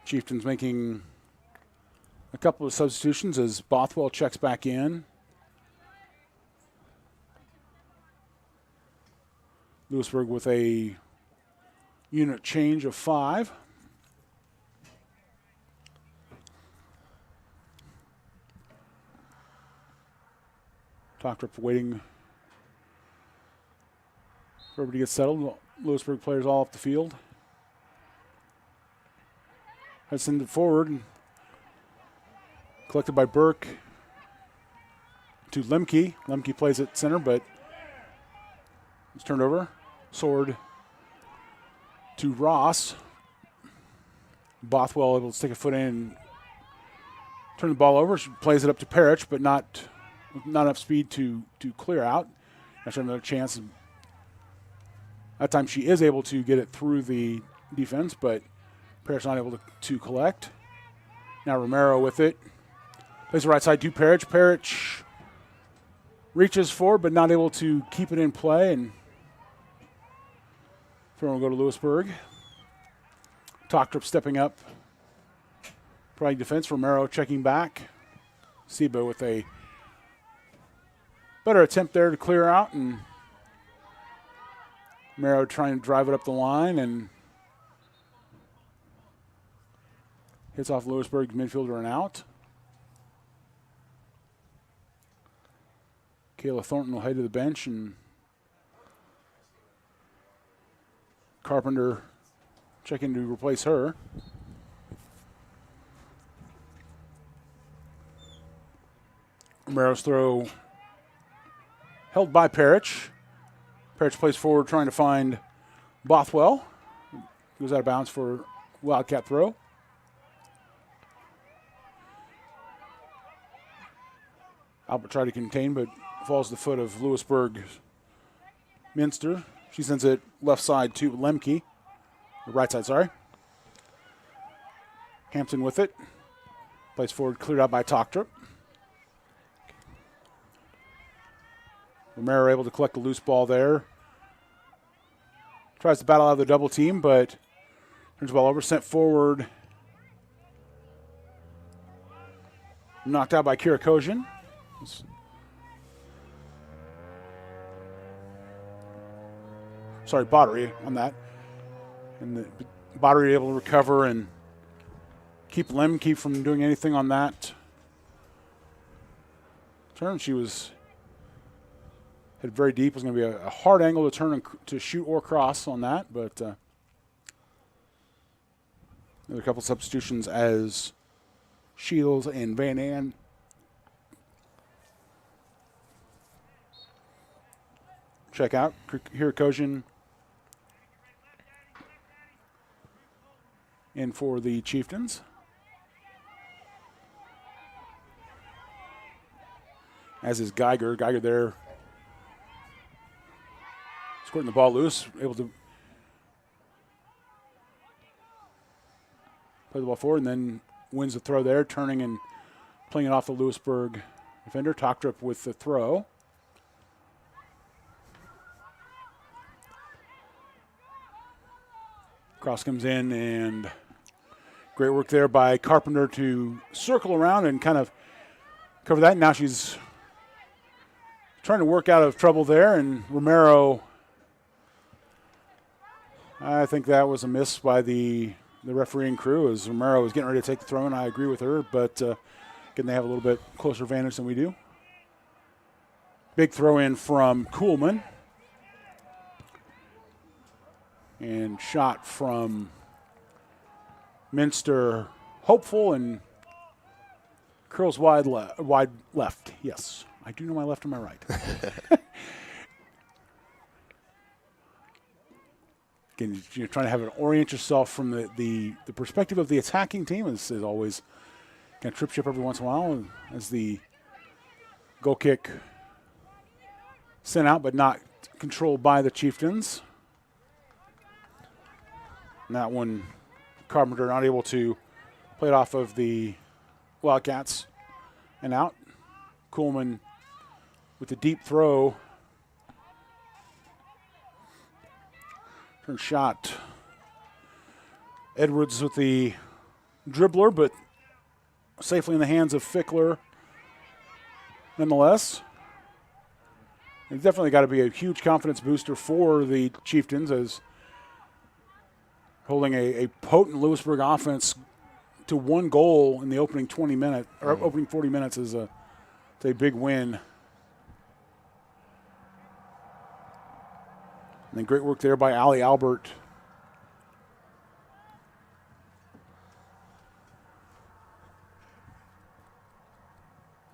Chieftains making a couple of substitutions as Bothwell checks back in. Louisburg with a unit change of 5. Tonganoxie waiting for everybody to get settled. Louisburg players all off the field. Let's send it forward. Collected by Burke to Lemke. Lemke plays at center, but it's turned over. Sword to Ross. Bothwell able to stick a foot in and turn the ball over. She plays it up to Parrish, but not enough speed to clear out. Actually, another chance. That time she is able to get it through the defense, but Parrish not able to collect. Now Romero with it. Plays the right side to Parrish. Parrish reaches forward, but not able to keep it in play, and throw will go to Louisburg. Tonganoxie stepping up. Providing defense. Romero checking back. Seba with a better attempt there to clear out, and Romero trying to drive it up the line and hits off Louisburg's midfielder and out. Kayla Thornton will head to the bench, and Carpenter checking to replace her. Romero's throw held by Parrish. Parrish plays forward trying to find Bothwell. Goes out of bounds for Wildcat throw. Albert tried to contain, but falls to the foot of Louisburg Minster. She sends it left side to Lemke. Right side, sorry. Hampton with it. Plays forward, cleared out by Tonganoxie. Romero able to collect the loose ball there. Tries to battle out of the double team, but turns the ball over, sent forward. Knocked out by Kirakosian. Sorry, Bottery on that. And the Bottery able to recover and keep Lemke from doing anything on that turn. She was hit very deep. It was going to be a hard angle to turn and to shoot or cross on that, but another couple substitutions as Shields and Van Ann check out. Kirakosian in for the Chieftains. As is Geiger. Geiger there squirting the ball loose, able to play the ball forward, and then wins the throw there, turning and playing it off the Louisburg defender. Tonganoxie with the throw. Cross comes in, and great work there by Carpenter to circle around and kind of cover that. Now she's trying to work out of trouble there, and Romero, I think that was a miss by the refereeing crew as Romero was getting ready to take the throw, and I agree with her, but again, they have a little bit closer advantage than we do. Big throw in from Kuhlman. And shot from Minster, hopeful, and curls wide left. Yes, I do know my left and my right. Again, you're trying to have it orient yourself from the perspective of the attacking team. Is always kind of trips you up every once in a while as the goal kick sent out, but not controlled by the Chieftains. And that one, Carpenter not able to play it off of the Wildcats and out. Kuhlman with the deep throw. Turn shot. Edwards with the dribbler, but safely in the hands of Fickler nonetheless. It's definitely got to be a huge confidence booster for the Chieftains, as holding a potent Louisburg offense to one goal in the opening 20 minutes, or opening 40 minutes is a big win. And then great work there by Allie Albert.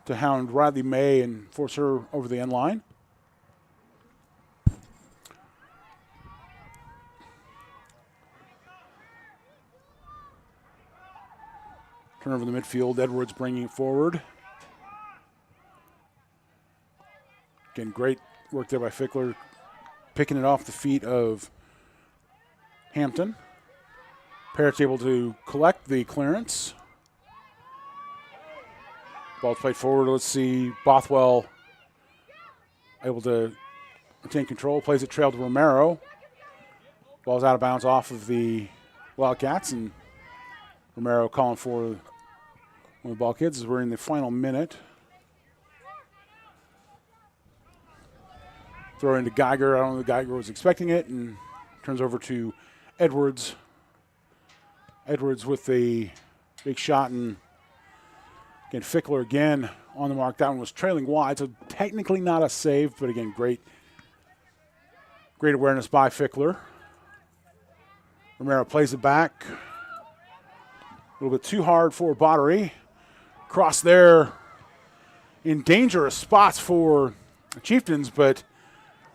To hound Riley May and force her over the end line. Turn over the midfield. Edwards bringing it forward. Again, great work there by Fickler, picking it off the feet of Hampton. Parrott's able to collect the clearance. Ball played forward. Let's see. Bothwell able to retain control. Plays it trail to Romero. Ball's out of bounds off of the Wildcats, and Romero calling for one of the ball kids as we're in the final minute. Throw into Geiger. I don't know if Geiger was expecting it, and turns over to Edwards. Edwards with the big shot, and again, Fickler again on the mark. That one was trailing wide, so technically not a save, but again, great awareness by Fickler. Romero plays it back. A little bit too hard for Bottery. Cross there in dangerous spots for the Chieftains, but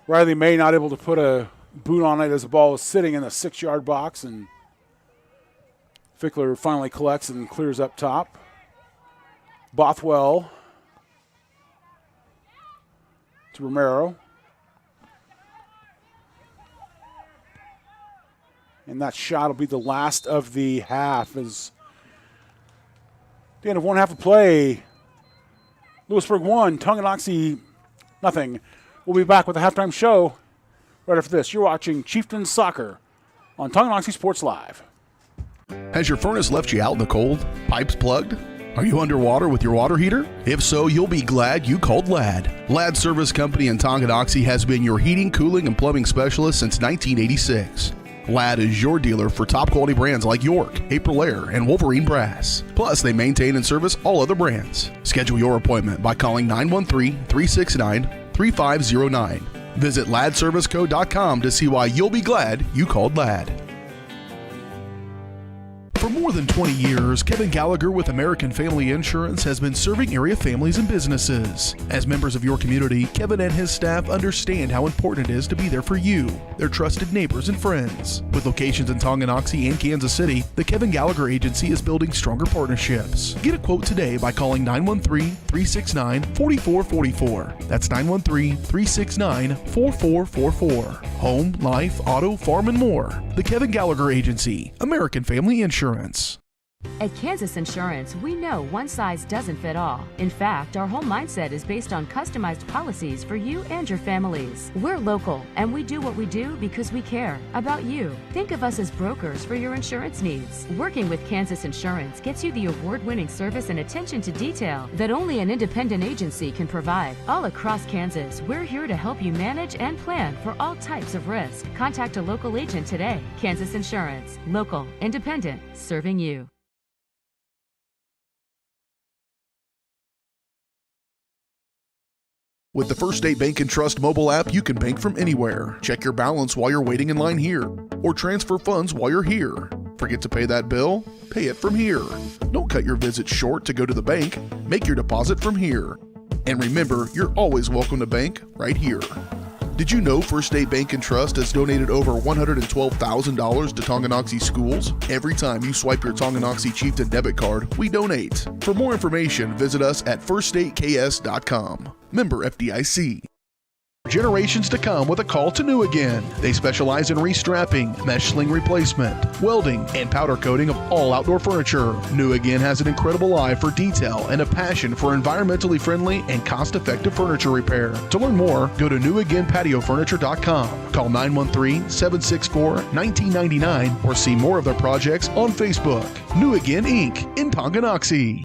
Riley May not able to put a boot on it as the ball was sitting in the 6-yard box, and Fickler finally collects and clears up top. Bothwell to Romero. And that shot will be the last of the half. As at the end of one half of play, Louisburg 1, Tonganoxie nothing. We'll be back with the halftime show right after this. You're watching Chieftains Soccer on Tonganoxie Sports Live. Has your furnace left you out in the cold? Pipes plugged? Are you underwater with your water heater? If so, you'll be glad you called Ladd. Ladd Service Company in Tonganoxie has been your heating, cooling, and plumbing specialist since 1986. Ladd is your dealer for top quality brands like York, Aprilaire, and Wolverine Brass. Plus, they maintain and service all other brands. Schedule your appointment by calling 913-369-3509. Visit laddserviceco.com to see why you'll be glad you called Ladd. For more than 20 years, Kevin Gallagher with American Family Insurance has been serving area families and businesses. As members of your community, Kevin and his staff understand how important it is to be there for you, their trusted neighbors and friends. With locations in Tonganoxie and Kansas City, the Kevin Gallagher Agency is building stronger partnerships. Get a quote today by calling 913-369-4444. That's 913-369-4444. Home, life, auto, farm, and more. The Kevin Gallagher Agency, American Family Insurance. At Kansas Insurance, we know one size doesn't fit all. In fact, our whole mindset is based on customized policies for you and your families. We're local, and we do what we do because we care about you. Think of us as brokers for your insurance needs. Working with Kansas Insurance gets you the award-winning service and attention to detail that only an independent agency can provide. All across Kansas, we're here to help you manage and plan for all types of risk. Contact a local agent today. Kansas Insurance. Local, independent, serving you. With the First State Bank & Trust mobile app, you can bank from anywhere. Check your balance while you're waiting in line here, or transfer funds while you're here. Forget to pay that bill? Pay it from here. Don't cut your visit short to go to the bank. Make your deposit from here. And remember, you're always welcome to bank right here. Did you know First State Bank & Trust has donated over $112,000 to Tonganoxie schools? Every time you swipe your Tonganoxie Chieftain debit card, we donate. For more information, visit us at firststateks.com. Member FDIC. Generations to come with a call to New Again. They specialize in restrapping, mesh sling replacement, welding, and powder coating of all outdoor furniture. New Again has an incredible eye for detail and a passion for environmentally friendly and cost-effective furniture repair. To learn more, go to newagainpatiofurniture.com. Call 913-764-1999 or see more of their projects on Facebook. New Again Inc. in Tonganoxie.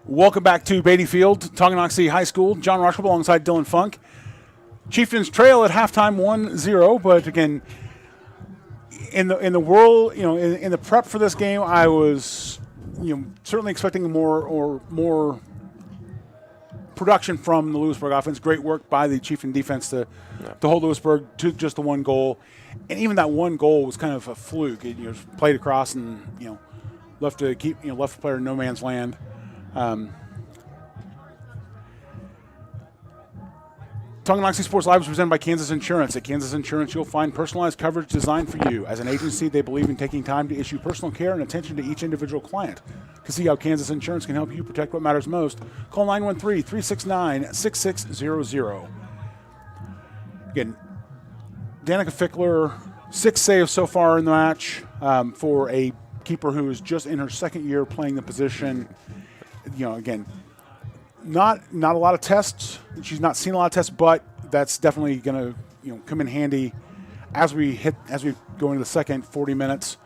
Welcome back to Beatty Field, Tonganoxie High School. John Rushable alongside Dylan Funk. Chieftains trail at halftime 1-0, but again, in the world, in the prep for this game, I was, certainly expecting more production from the Louisburg offense. Great work by the Chieftain defense to hold Louisburg to just the one goal, and even that one goal was kind of a fluke. It played across and left the player in no man's land. Tonganoxie Sports Live is presented by Kansas Insurance. At Kansas Insurance, you'll find personalized coverage designed for you. As an agency, they believe in taking time to issue personal care and attention to each individual client. To see how Kansas Insurance can help you protect what matters most, call 913-369-6600. Again, Danica Fickler, 6 saves so far in the match for a keeper who is just in her second year playing the position. Again, not a lot of tests. She's not seen a lot of tests, but that's definitely going to come in handy as we go into the second 40 minutes.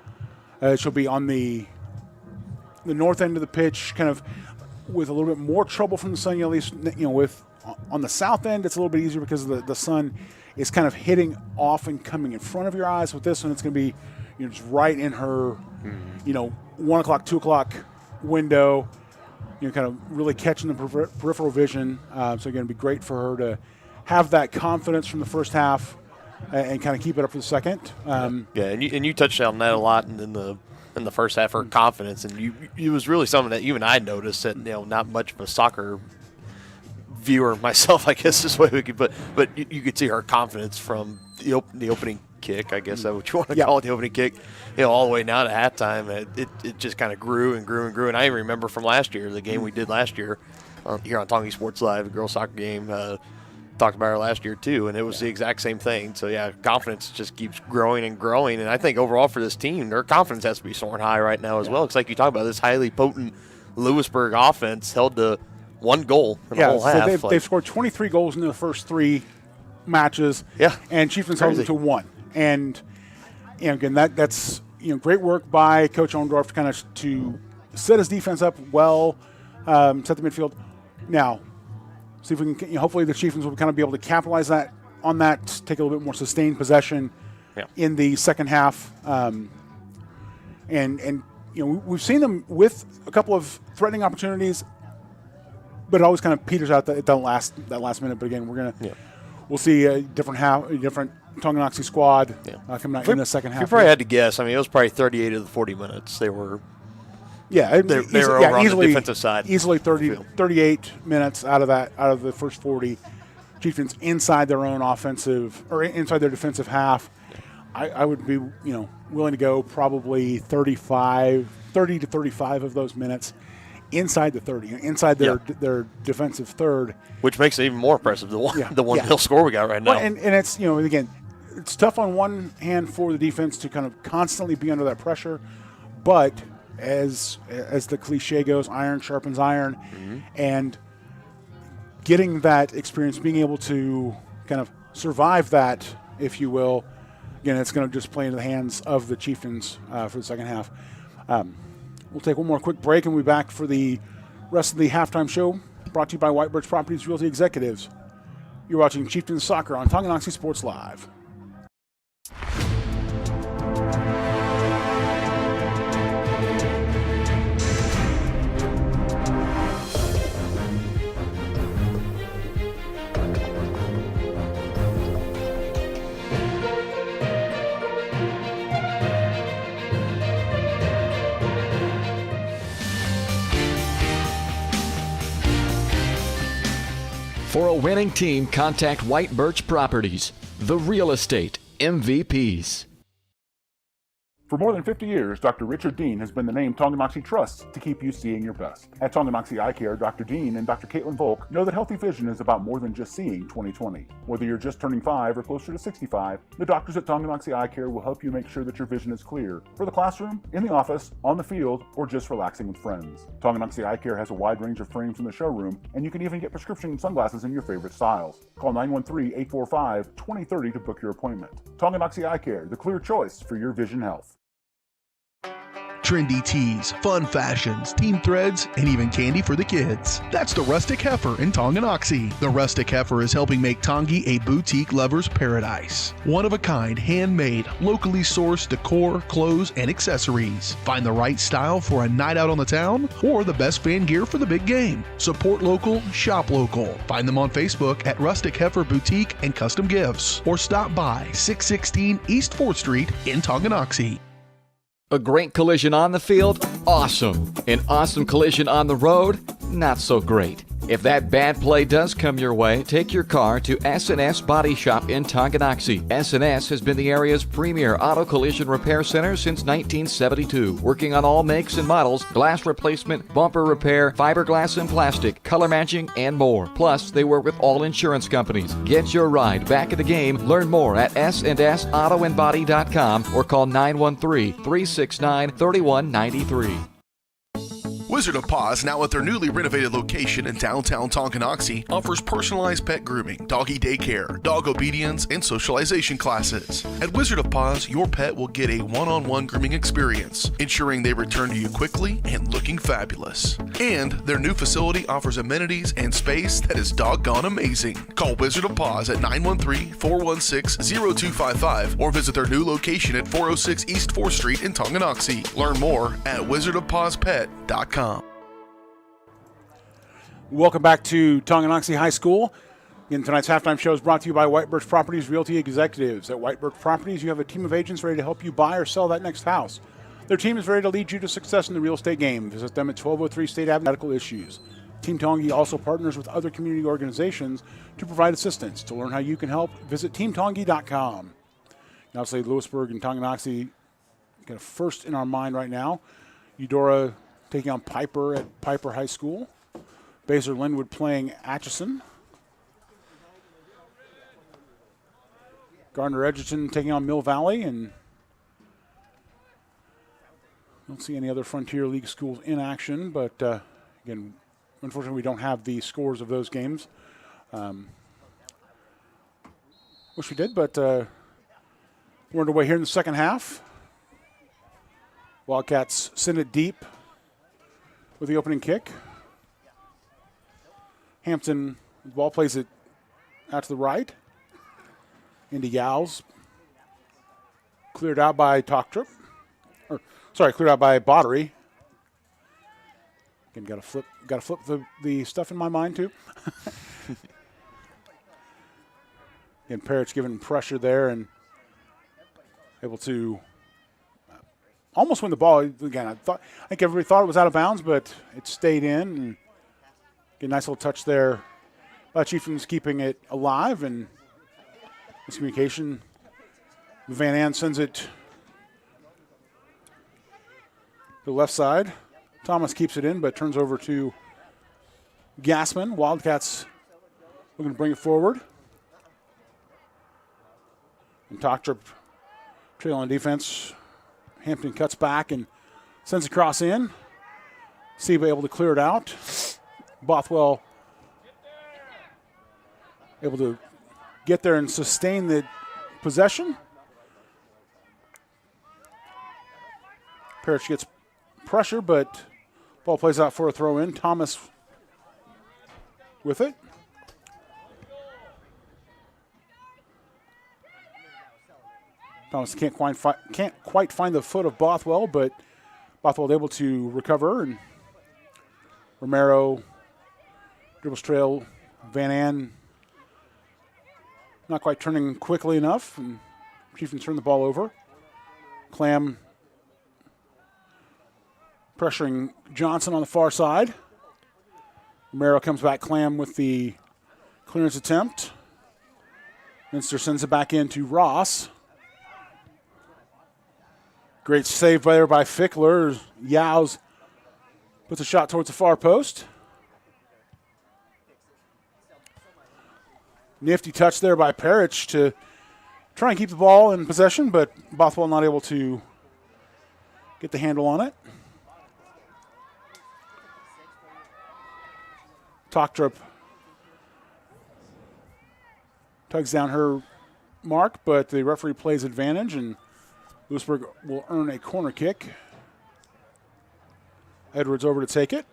She'll be on the north end of the pitch, kind of with a little bit more trouble from the sun. At least on the south end, it's a little bit easier because the sun is kind of hitting off and coming in front of your eyes. With this one, it's going to be just right in her 1 o'clock, 2 o'clock window. Kind of really catching the peripheral vision. So again, it'd be great for her to have that confidence from the first half and kind of keep it up for the second. And you touched on that a lot in the first half, her confidence, and it was really something that even I noticed that not much of a soccer viewer myself, I guess is the way we could put, but you could see her confidence from the opening kick, I guess that's what you want to call it, the opening kick, all the way now to halftime. It just kind of grew and grew and grew. And I remember from last year, the game we did last year here on Tonganoxie Sports Live, the girls soccer game, talked about her last year too, and it was the exact same thing. So, confidence just keeps growing and growing. And I think overall for this team, their confidence has to be soaring high right now as well. It's like you talk about this highly potent Louisburg offense held to one goal in the whole half. They've scored 23 goals in the first 3 matches, and Chieftains held them to 1. And again, that's great work by Coach Ondorf to set his defense up well, set the midfield. Now, see if we can. Hopefully, the Chieftains will kind of be able to capitalize on that, take a little bit more sustained possession in the second half. And we've seen them with a couple of threatening opportunities, but it always kind of peters out at that last minute. But again, we'll see a different Tonganoxie squad coming out in the second half. You probably had to guess. I mean, it was probably 38 of the 40 minutes. They were they were over on the defensive side. Easily 38 minutes out of the first 40. Chieftains inside their own offensive or inside their defensive half. I would be willing to go probably 30 to 35 of those minutes inside the 30, inside their defensive third, which makes it even more impressive. The 1-0 score we got right now. Well, and it's again, it's tough on one hand for the defense to kind of constantly be under that pressure, but as the cliche goes, iron sharpens iron, and getting that experience, being able to kind of survive that, if you will, again, it's going to just play into the hands of the Chieftains for the second half. We'll take one more quick break and we'll be back for the rest of the halftime show, brought to you by White Birch Properties Realty Executives. You're watching Chieftains Soccer on Tonganoxie Sports Live. For a winning team, contact White Birch Properties, the real estate MVPs. For more than 50 years, Dr. Richard Dean has been the name Tonganoxie trusts to keep you seeing your best. At Tonganoxie Eye Care, Dr. Dean and Dr. Caitlin Volk know that healthy vision is about more than just seeing 20/20. Whether you're just turning 5 or closer to 65, the doctors at Tonganoxie Eye Care will help you make sure that your vision is clear for the classroom, in the office, on the field, or just relaxing with friends. Tonganoxie Eye Care has a wide range of frames in the showroom, and you can even get prescription sunglasses in your favorite styles. Call 913-845-2030 to book your appointment. Tonganoxie Eye Care, the clear choice for your vision health. trendy tees, fun fashions, team threads, and even candy for the kids. That's the Rustic Heifer in Tonganoxie. The Rustic Heifer is helping make Tongi a boutique lover's paradise. One-of-a-kind, handmade, locally sourced decor, clothes, and accessories. Find the right style for a night out on the town or the best fan gear for the big game. Support local, shop local. Find them on Facebook at Rustic Heifer Boutique and Custom Gifts, or stop by 616 East 4th Street in Tonganoxie. A great collision on the field? Awesome. An awesome collision on the road? Not so great. If that bad play does come your way, take your car to S&S Body Shop in Tonganoxie. S&S has been the area's premier auto collision repair center since 1972, working on all makes and models, glass replacement, bumper repair, fiberglass and plastic, color matching, and more. Plus, they work with all insurance companies. Get your ride back in the game. Learn more at snsautoandbody.com or call 913-369-3193. Wizard of Paws, now at their newly renovated location in downtown Tonganoxie, offers personalized pet grooming, doggy daycare, dog obedience, and socialization classes. At Wizard of Paws, your pet will get a one-on-one grooming experience, ensuring they return to you quickly and looking fabulous. And their new facility offers amenities and space that is doggone amazing. Call Wizard of Paws at 913-416-0255 or visit their new location at 406 East 4th Street in Tonganoxie. Learn more at wizardofpawspet.com. Welcome back to Tonganoxie High School. Again, tonight's halftime show is brought to you by White Birch Properties Realty Executives. At White Birch Properties, you have a team of agents ready to help you buy or sell that next house. Their team is ready to lead you to success in the real estate game. Visit them at 1203 State Avenue. Medical issues. Team Tongi also partners with other community organizations to provide assistance. To learn how you can help, visit teamtongi.com. And obviously, Louisburg and Tonganoxie got a first in our mind right now. Eudora taking on Piper at Piper High School. Baser Linwood playing Atchison. Gardner Edgerton taking on Mill Valley, and don't see any other Frontier League schools in action, but again, unfortunately we don't have the scores of those games. Wish we did, but we're underway here in the second half. Wildcats send it deep with the opening kick. Hampton, the ball plays it out to the right. Into Yowls. Cleared out by Cleared out by Bottery. Again, got to flip the stuff in my mind too. Again, Parrish giving pressure there and able to almost win the ball. Again, I think everybody thought it was out of bounds, but it stayed in. And a nice little touch there by Chieftains, keeping it alive, and miscommunication. Van Ann sends it to the left side. Thomas keeps it in, but turns over to Gassman. Wildcats looking to bring it forward. And Tochtrup trailing defense. Hampton cuts back and sends a cross in. Seba able to clear it out. Bothwell able to get there and sustain the possession. Parrish gets pressure, but ball plays out for a throw in. Thomas with it. Thomas can't quite find the foot of Bothwell, but Bothwell able to recover, and Romero dribbles trail. Van Ann not quite turning quickly enough, and Chieftains turn the ball over. Clam pressuring Johnson on the far side. Romero comes back. Clam with the clearance attempt. Minster sends it back in to Ross. Great save there by Fickler. Yow's puts a shot towards the far post. Nifty touch there by Parrish to try and keep the ball in possession, but Bothwell not able to get the handle on it. Tochtrup tugs down her mark, but the referee plays advantage, and Louisburg will earn a corner kick. Edwards over to take it.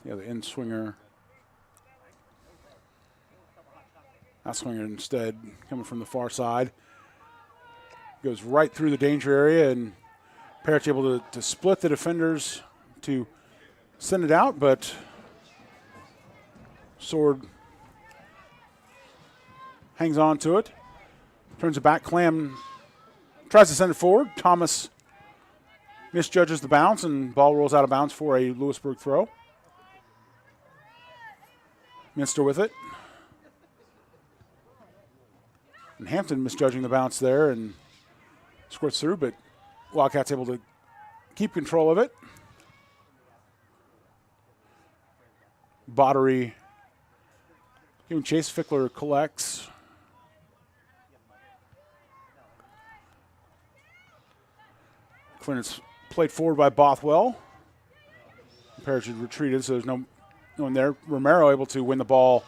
Yeah, the in swinger. Out swinger instead coming from the far side. Goes right through the danger area, and Parrish able to split the defenders to send it out, but Sword hangs on to it. Turns it back. Clam tries to send it forward. Thomas misjudges the bounce, and ball rolls out of bounds for a Louisburg throw. Minster with it. And Hampton misjudging the bounce there and squirts through, but Wildcats able to keep control of it. Bottery giving chase. Fickler collects. Clearance played forward by Bothwell. Parrish had retreated, so there's no one there. Romero able to win the ball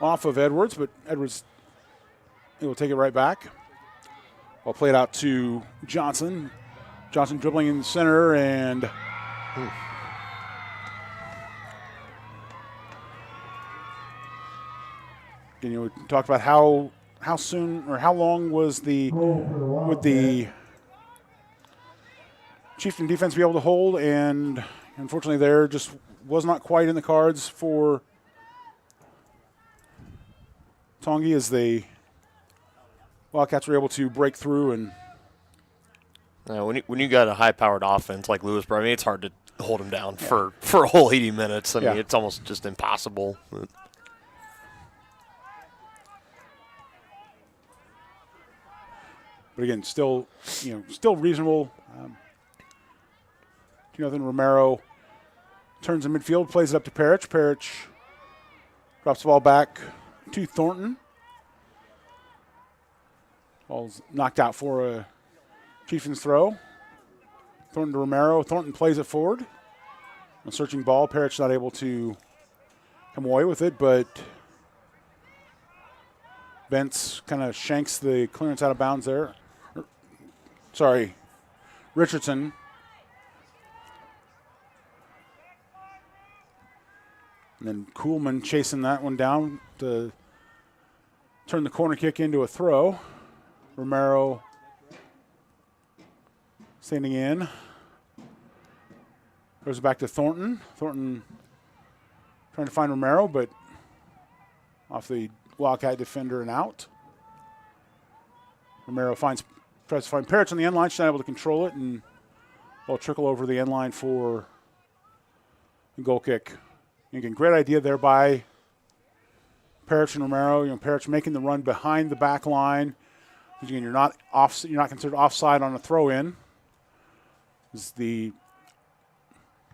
off of Edwards, but Edwards able to take it right back. Ball played out to Johnson. Johnson dribbling in the center, and we talked about how soon or how long would the Chieftain defense be able to hold, and unfortunately there just was not quite in the cards for Tongi as the Wildcats were able to break through. And when you got a high-powered offense like Louisburg, I mean, it's hard to hold them down for a whole 80 minutes. I mean, it's almost just impossible. But again, still reasonable. 2-0 Romero turns in midfield, plays it up to Parrish. Parrish drops the ball back to Thornton. Ball's knocked out for a Chieftains throw. Thornton to Romero. Thornton plays it forward. A searching ball. Parrish not able to come away with it, but Bentz kind of shanks the clearance out of bounds there. Sorry, Richardson. And then Kuhlman chasing that one down to turn the corner kick into a throw. Romero standing in. Goes back to Thornton. Thornton trying to find Romero, but off the Wildcat defender and out. Romero tries to find Parrish on the end line. She's not able to control it, and ball trickle over the end line for the goal kick. Again, great idea there by Parrish and Romero. Parrish making the run behind the back line. Again, you're not considered offside on a throw-in. The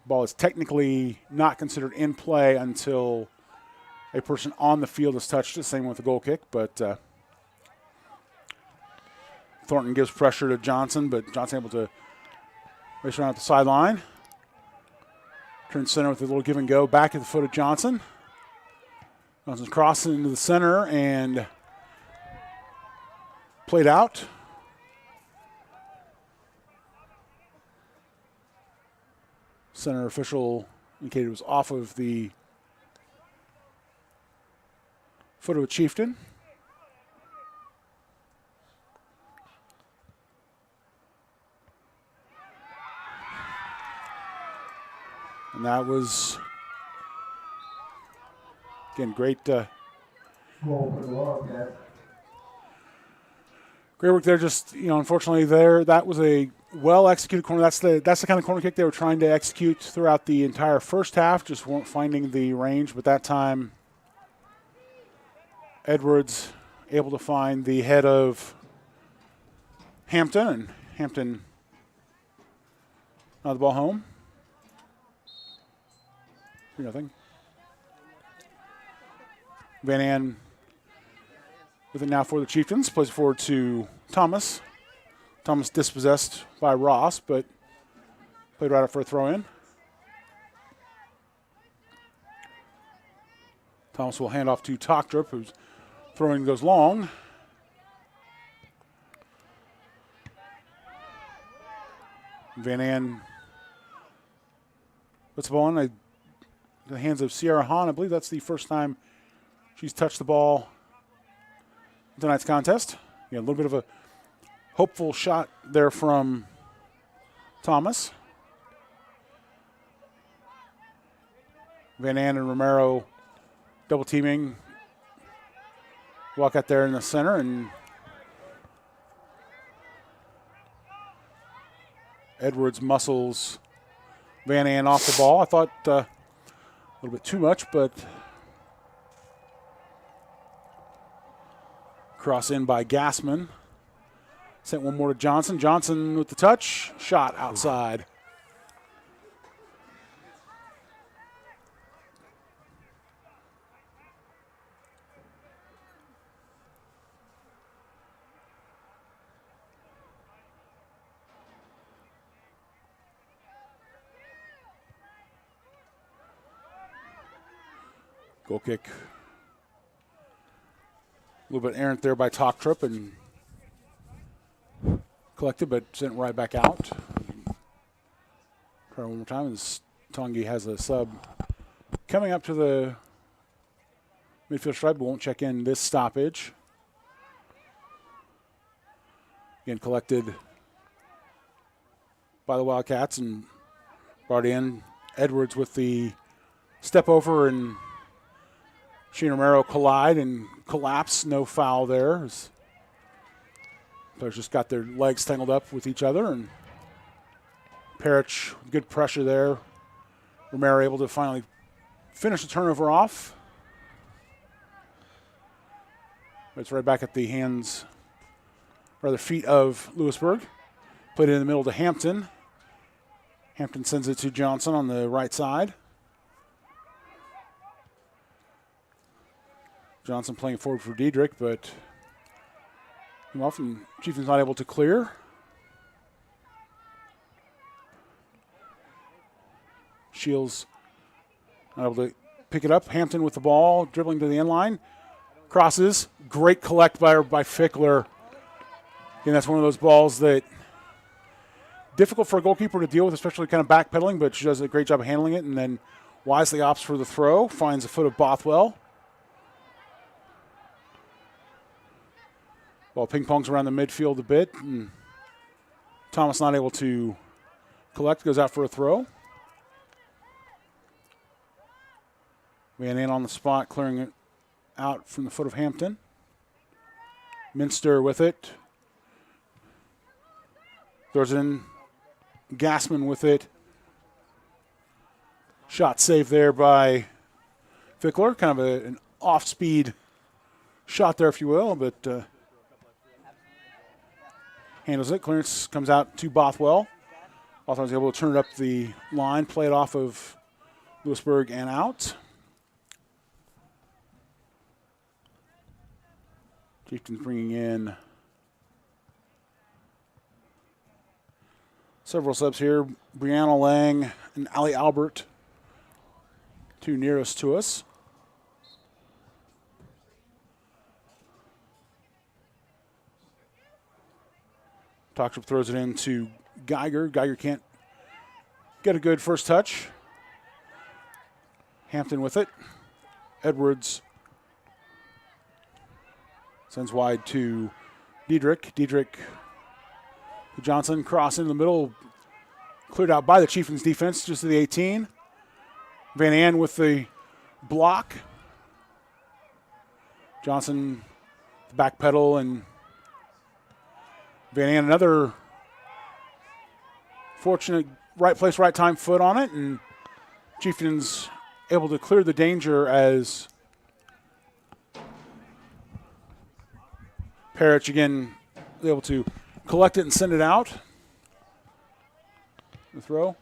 ball is technically not considered in play until a person on the field has touched it. Same with the goal kick, but Thornton gives pressure to Johnson, but Johnson able to race around at the sideline. Turns center with a little give and go back at the foot of Johnson. Johnson's crossing into the center and played out. Center official indicated it was off of the foot of a Chieftain. And that was, again, great work there. Just, unfortunately that was a well-executed corner. That's the kind of corner kick they were trying to execute throughout the entire first half, just weren't finding the range. But that time, Edwards able to find the head of Hampton, and Hampton the ball home. 3-0. Van An with it now for the Chieftains. Plays it forward to Thomas. Thomas dispossessed by Ross, but played right up for a throw-in. Thomas will hand off to Tochdrup, whose throwing goes long. Van Ann puts the ball in the hands of Sierra Hahn. I believe that's the first time she's touched the ball in tonight's contest. Yeah, a little bit of a hopeful shot there from Thomas. Van Ann and Romero double teaming. Wildcat there in the center, and Edwards muscles Van Ann off the ball. I thought a little bit too much, but cross in by Gassman. Sent one more to Johnson. Johnson with the touch. Shot outside. Goal kick. A little bit errant there by Talktrup and collected, but sent right back out. Try one more time as Tongi has a sub coming up to the midfield stripe, but won't check in this stoppage. Again, collected by the Wildcats and brought in. Edwards with the step over, and she and Romero collide and collapse. No foul there. Players just got their legs tangled up with each other, and Parrish, good pressure there. Romero able to finally finish the turnover off. It's right back at the hands, or the feet of Louisburg. Played it in the middle to Hampton. Hampton sends it to Johnson on the right side. Johnson playing forward for Diedrich, but often Chieftains not able to clear. Shields not able to pick it up. Hampton with the ball, dribbling to the end line. Crosses. Great collect by Fickler. Again, that's one of those balls that difficult for a goalkeeper to deal with, especially kind of backpedaling, but she does a great job of handling it, and then wisely opts for the throw. Finds the foot of Bothwell. Ball ping-pongs around the midfield a bit, and Thomas not able to collect, goes out for a throw. Van Ann on the spot, clearing it out from the foot of Hampton. Minster with it. Throws it in. Gassman with it. Shot saved there by Fickler. Kind of an off-speed shot there, if you will, but handles it. Clearance comes out to Bothwell. Bothwell was able to turn it up the line, play it off of Louisburg and out. Chieftains bringing in several subs here. Brianna Lang and Ali Albert, two nearest to us. Talktrup throws it in to Geiger. Geiger can't get a good first touch. Hampton with it. Edwards sends wide to Diedrich. Diedrich to Johnson. Cross into the middle. Cleared out by the Chieftains defense just to the 18. Van Ann with the block. Johnson back pedal, and Van Ann another fortunate right place, right time foot on it, and Chieftains able to clear the danger as Parrish again able to collect it and send it out. The throw.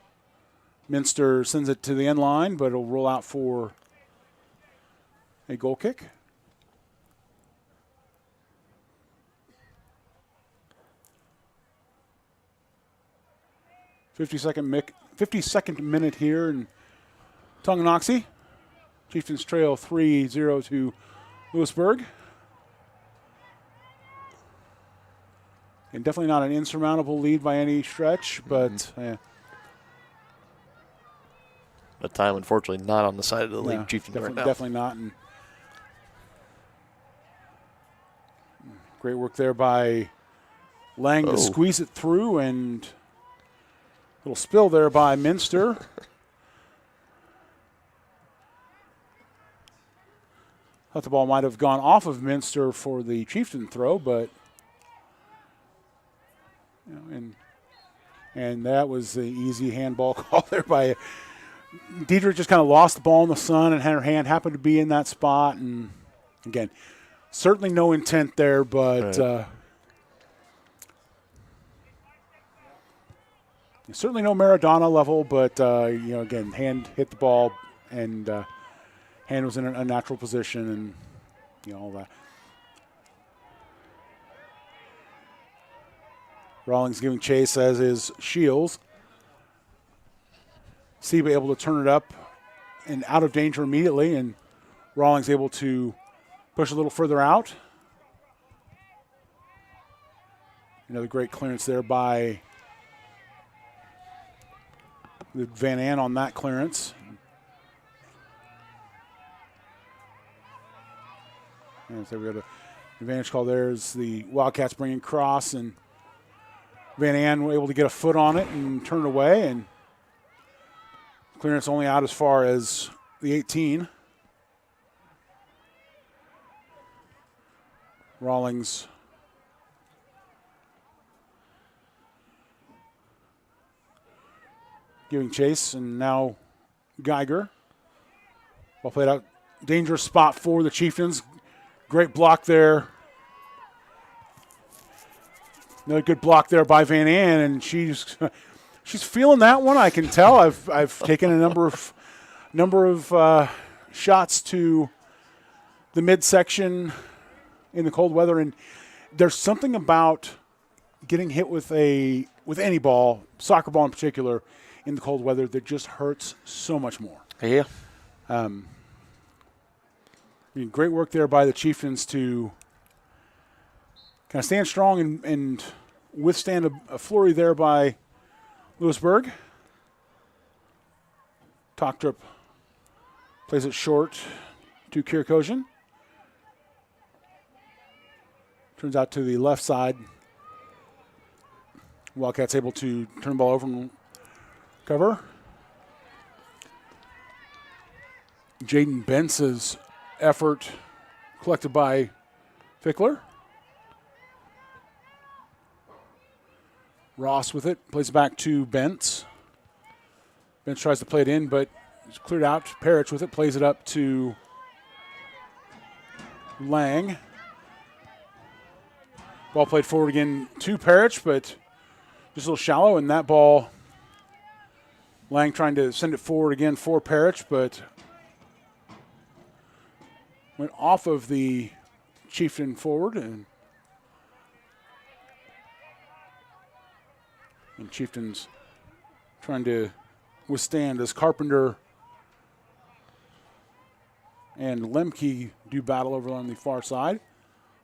Minster sends it to the end line, but it'll roll out for a goal kick. Fifty-second minute here in Tonganoxie. Chieftains trail 3-0 to Louisburg. And definitely not an insurmountable lead by any stretch, but But time, unfortunately, not on the side of the league Chieftains right now. Definitely not. And great work there by Lang to squeeze it through, and a little spill there by Minster. Thought the ball might have gone off of Minster for the Chieftain throw, but and that was the easy handball call there by Deidre. Just kind of lost the ball in the sun, and her hand happened to be in that spot. And again, certainly no intent there, but certainly no Maradona level. But again, hand hit the ball, and hand was in an unnatural position, and all that. Rawlings giving chase, as is Shields. Seba able to turn it up and out of danger immediately, and Rawlings able to push a little further out. Another great clearance there by Van Ann on that clearance. And so we got an advantage call there as the Wildcats bringing cross, and Van Ann were able to get a foot on it and turn it away, and clearance only out as far as the 18. Rawlings giving chase, and now Geiger. Ball played out. Dangerous spot for the Chieftains. Great block there. Another good block there by Van Ann, and she's feeling that one. I can tell. I've taken a number of shots to the midsection in the cold weather, and there's something about getting hit with any ball, soccer ball in particular, in the cold weather that just hurts so much more. Yeah. Great work there by the Chieftains to kind of stand strong and withstand a flurry there by Louisburg. Toktrup plays it short to Kirkosian. Turns out to the left side. Wildcats able to turn the ball over and cover. Jaden Bence's effort collected by Fickler. Ross with it, plays it back to Bentz. Bentz tries to play it in, but it's cleared out. Parrish with it, plays it up to Lang. Ball played forward again to Parrish, but just a little shallow, and that ball, Lang trying to send it forward again for Parrish, but went off of the Chieftain forward, and Chieftains trying to withstand as Carpenter and Lemke do battle over on the far side.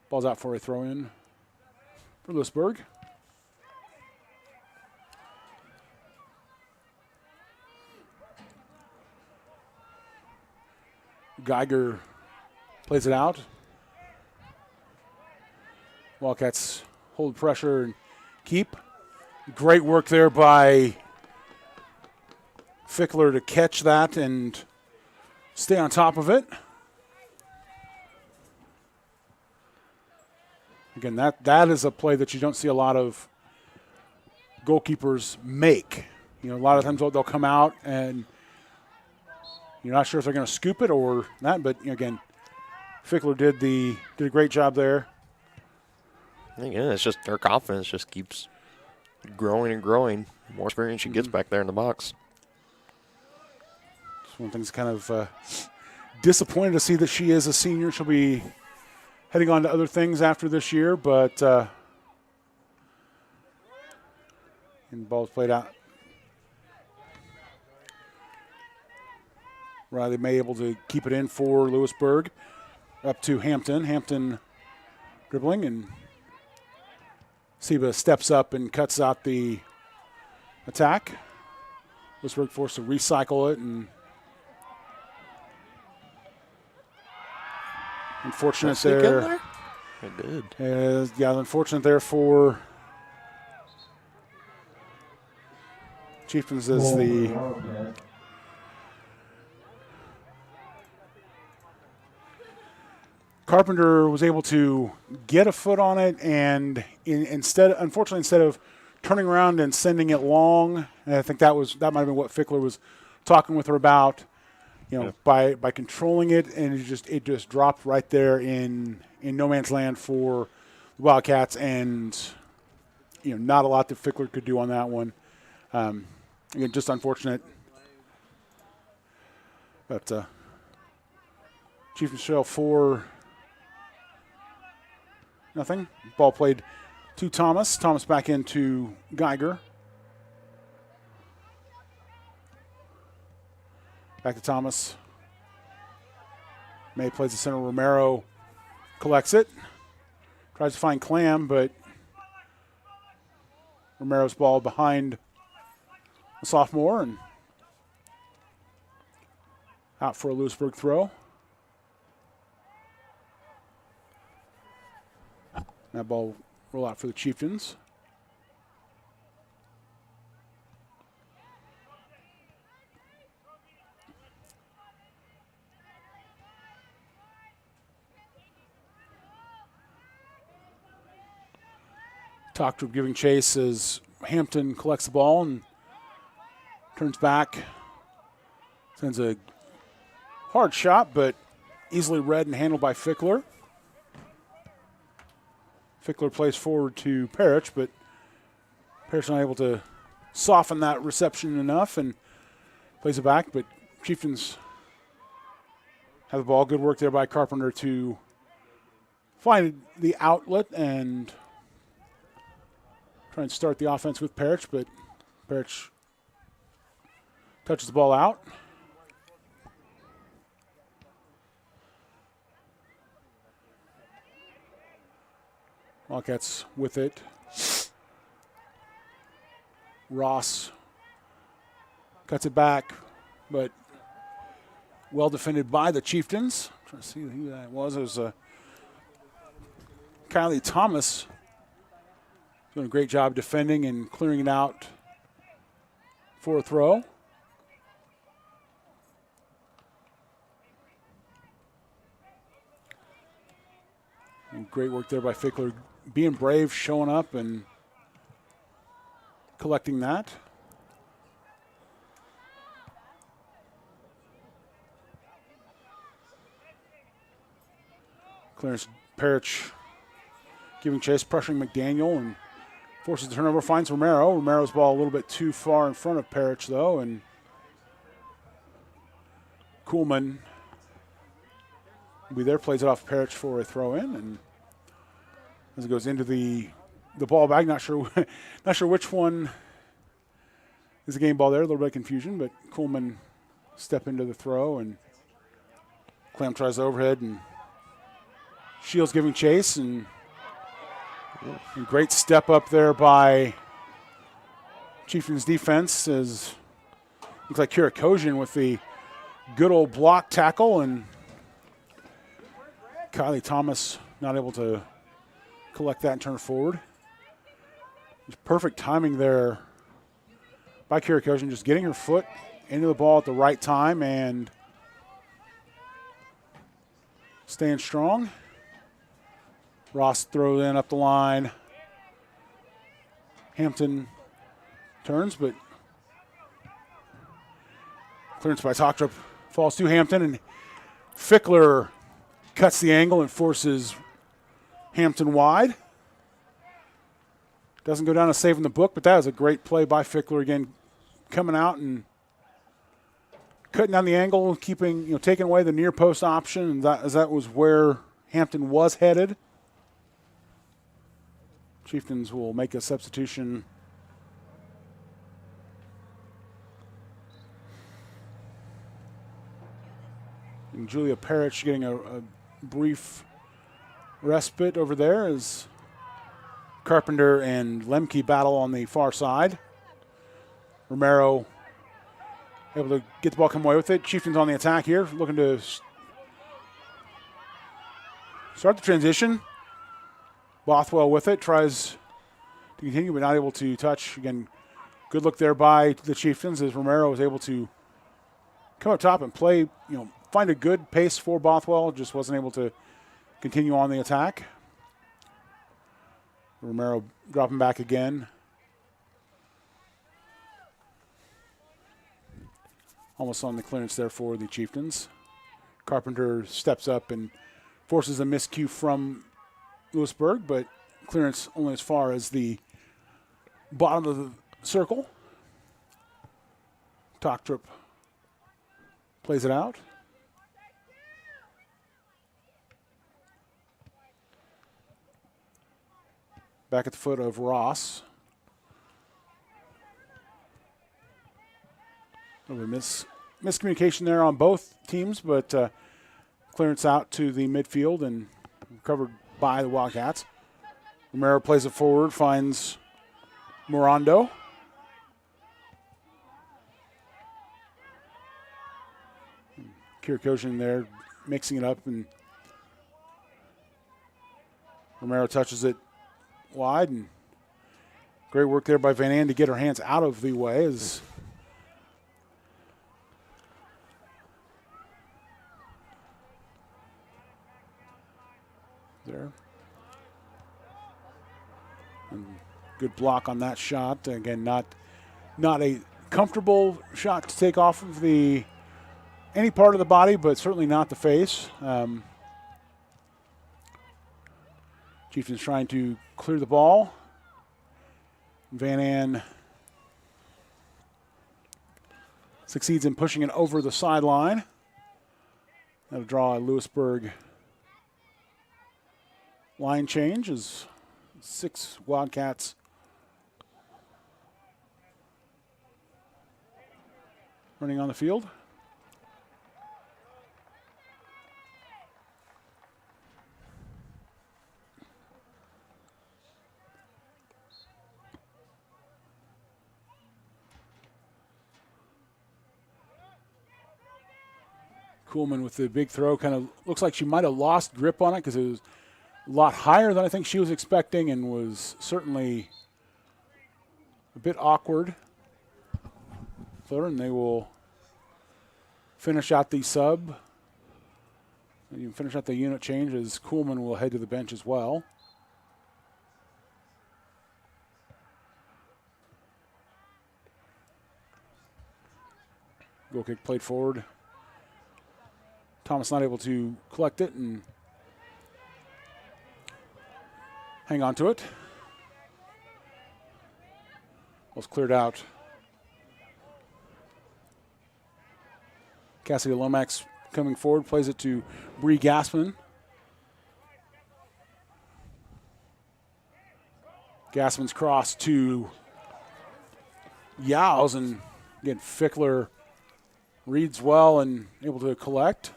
Ball's out for a throw-in for Louisburg. Geiger plays it out. Wildcats hold pressure and keep. Great work there by Fickler to catch that and stay on top of it. Again, that is a play that you don't see a lot of goalkeepers make. A lot of times they'll come out and you're not sure if they're going to scoop it or not, but again, Fickler did a great job there. Again, it's just her confidence just keeps growing and growing. The more experience she gets back there in the box. It's one thing that's kind of disappointed to see that she is a senior. She'll be heading on to other things after this year, but and the ball's played out. Riley May able to keep it in for Louisburg. Up to Hampton. Hampton dribbling and Seba steps up and cuts out the attack. Louisburg forced to recycle it, and unfortunate there. It did. Unfortunate there for Chieftains as the Carpenter was able to get a foot on it, and unfortunately, instead of turning around and sending it long, and I think that might have been what Fickler was talking with her about. By controlling it, and it just dropped right there in no man's land for the Wildcats, and not a lot that Fickler could do on that one. Again, just unfortunate. But Chieftains trail 4-0. Ball played to Thomas. Thomas back into Geiger. Back to Thomas. May plays the center. Romero collects it. Tries to find Clam, but Romero's ball behind the sophomore and out for a Louisburg throw. That ball roll out for the Chieftains. Toctrup giving chase as Hampton collects the ball and turns back. Sends a hard shot, but easily read and handled by Fickler. Fickler plays forward to Parrish, but Parrish not able to soften that reception enough and plays it back. But Chieftains have the ball. Good work there by Carpenter to find the outlet and try and start the offense with Parrish, but Parrish touches the ball out. Wildcats with it. Ross cuts it back, but well defended by the Chieftains. I'm trying to see who that was. It was Kylie Thomas doing a great job defending and clearing it out for a throw. And great work there by Fickler, being brave, showing up and collecting that. Clarence Parrish giving chase, pressuring McDaniel, and forces the turnover, finds Romero. Romero's ball a little bit too far in front of Parrish, though, and Kuhlman will be there, plays it off Parrish for a throw-in, and as it goes into the ball bag, not sure which one is the game ball there, a little bit of confusion, but Kuhlman step into the throw, and Clam tries the overhead, and Shields giving chase, and great step up there by Chieftains defense as looks like Kira Kosian with the good old block tackle, and Kylie Thomas not able to collect that and turn forward. Just perfect timing there by Kira Kosian, just getting her foot into the ball at the right time and staying strong. Ross throws in up the line. Hampton turns, but clearance by Toctrup falls to Hampton, and Fickler cuts the angle and forces Hampton wide. Doesn't go down as saving the book, but that was a great play by Fickler again, coming out and cutting down the angle, keeping, taking away the near post option, and that was where Hampton was headed. Chieftains will make a substitution. And Julia Parrish getting a brief respite over there as Carpenter and Lemke battle on the far side. Romero able to get the ball, come away with it. Chieftains on the attack here, looking to start the transition. Bothwell with it, tries to continue, but not able to touch. Again, good look there by the Chieftains as Romero was able to come up top and play, find a good pace for Bothwell, just wasn't able to continue on the attack. Romero dropping back again. Almost on the clearance there for the Chieftains. Carpenter steps up and forces a miscue from Louisburg, but clearance only as far as the bottom of the circle. Tochtrup plays it out. Back at the foot of Ross. A little bit miscommunication there on both teams, but clearance out to the midfield and covered by the Wildcats. Romero plays it forward, finds Morando. Kirikosian there mixing it up, and Romero touches it wide, and great work there by Van An to get her hands out of the way as there. And good block on that shot. Again, not a comfortable shot to take off of any part of the body, but certainly not the face. Chieftains trying to clear the ball. Van An succeeds in pushing it over the sideline. That'll draw a Louisburg line change as 6 Wildcats running on the field. Kuhlman with the big throw, kind of looks like she might have lost grip on it because it was a lot higher than I think she was expecting and was certainly a bit awkward. And they will finish out the sub. And you can finish out the unit change as Kuhlman will head to the bench as well. Goal kick played forward. Thomas not able to collect it and hang on to it. Was cleared out. Cassidy Lomax coming forward, plays it to Bree Gassman. Gassman's cross to Yowes, and again, Fickler reads well and able to collect.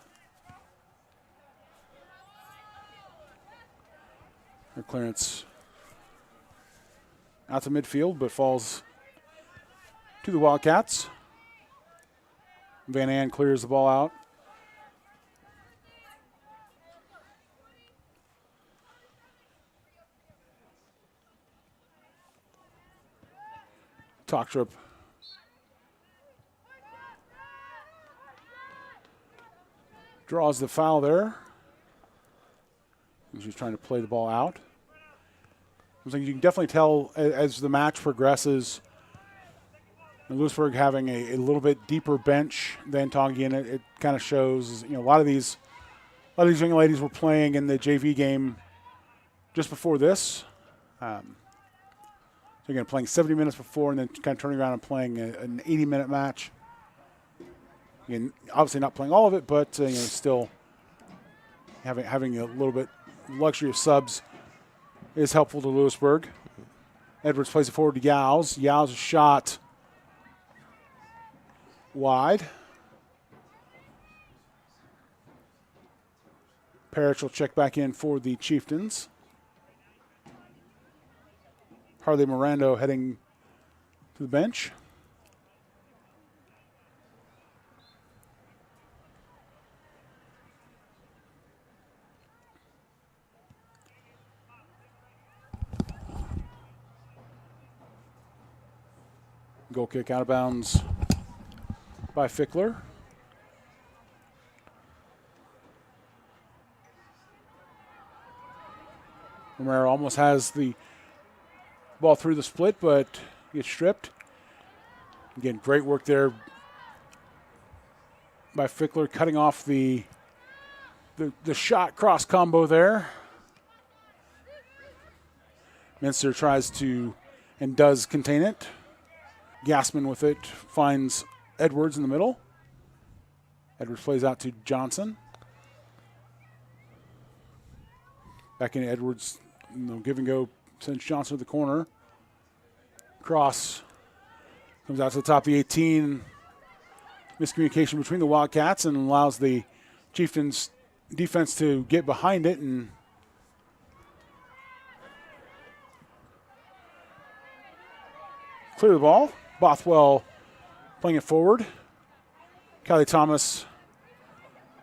Her clearance out to midfield, but falls to the Wildcats. Van An clears the ball out. Tochtrup draws the foul there. She's trying to play the ball out. So you can definitely tell as the match progresses, Louisburg having a little bit deeper bench than Tongi, and it kind of shows. A lot of these young ladies were playing in the JV game just before this. So again, playing 70 minutes before, and then kind of turning around and playing an 80-minute match. Again, obviously not playing all of it, but still having a little bit luxury of subs is helpful to Louisburg. Edwards plays it forward to Yowes. Yowes' shot wide. Parrish will check back in for the Chieftains. Harley Mirando heading to the bench. Goal kick out of bounds by Fickler. Romero almost has the ball through the split, but gets stripped. Again, great work there by Fickler, cutting off the shot cross combo there. Minster tries to and does contain it. Gassman with it finds Edwards in the middle. Edwards plays out to Johnson. Back in Edwards, give and go, sends Johnson to the corner. Cross comes out to the top of the 18. Miscommunication between the Wildcats and allows the Chieftains defense to get behind it and clear the ball. Bothwell playing it forward. Kylie Thomas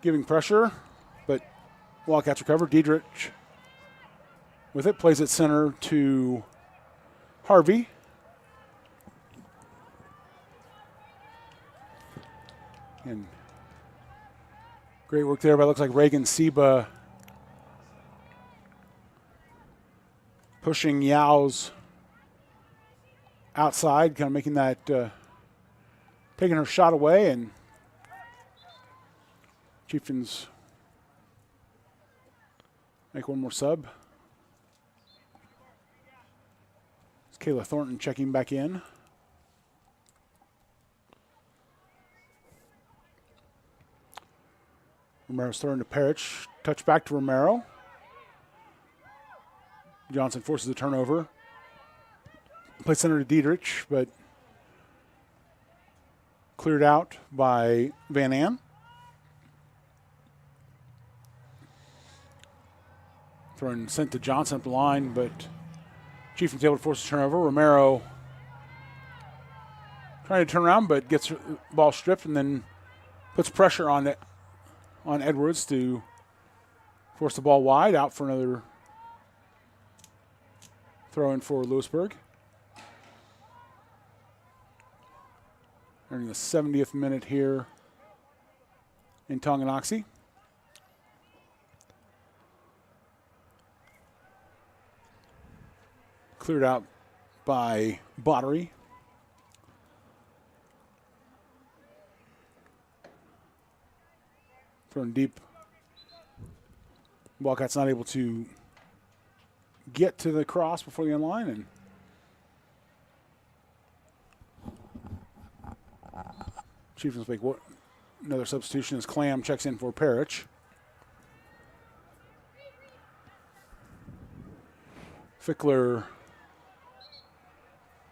giving pressure, but Wildcats recover. Diedrich with it, plays it center to Harvey. And great work there by, looks like Reagan Seba pushing Yao's outside, kind of making that, taking her shot away, and Chieftains make one more sub. It's Kayla Thornton checking back in. Romero's throwing to Parrish. Touch back to Romero. Johnson forces a turnover. Play center to Diedrich, but cleared out by Van An. Throwing sent to Johnson up the line, but Chieftains able to force a turnover. Romero trying to turn around, but gets the ball stripped and then puts pressure on Edwards to force the ball wide, out for another throw in for Louisburg. Earning the 70th minute here in Tonganoxie. Cleared out by Bottery. Thrown deep. Wildcats not able to get to the cross before the end line, and Chieftains make another substitution as Clam checks in for Parrish. Fickler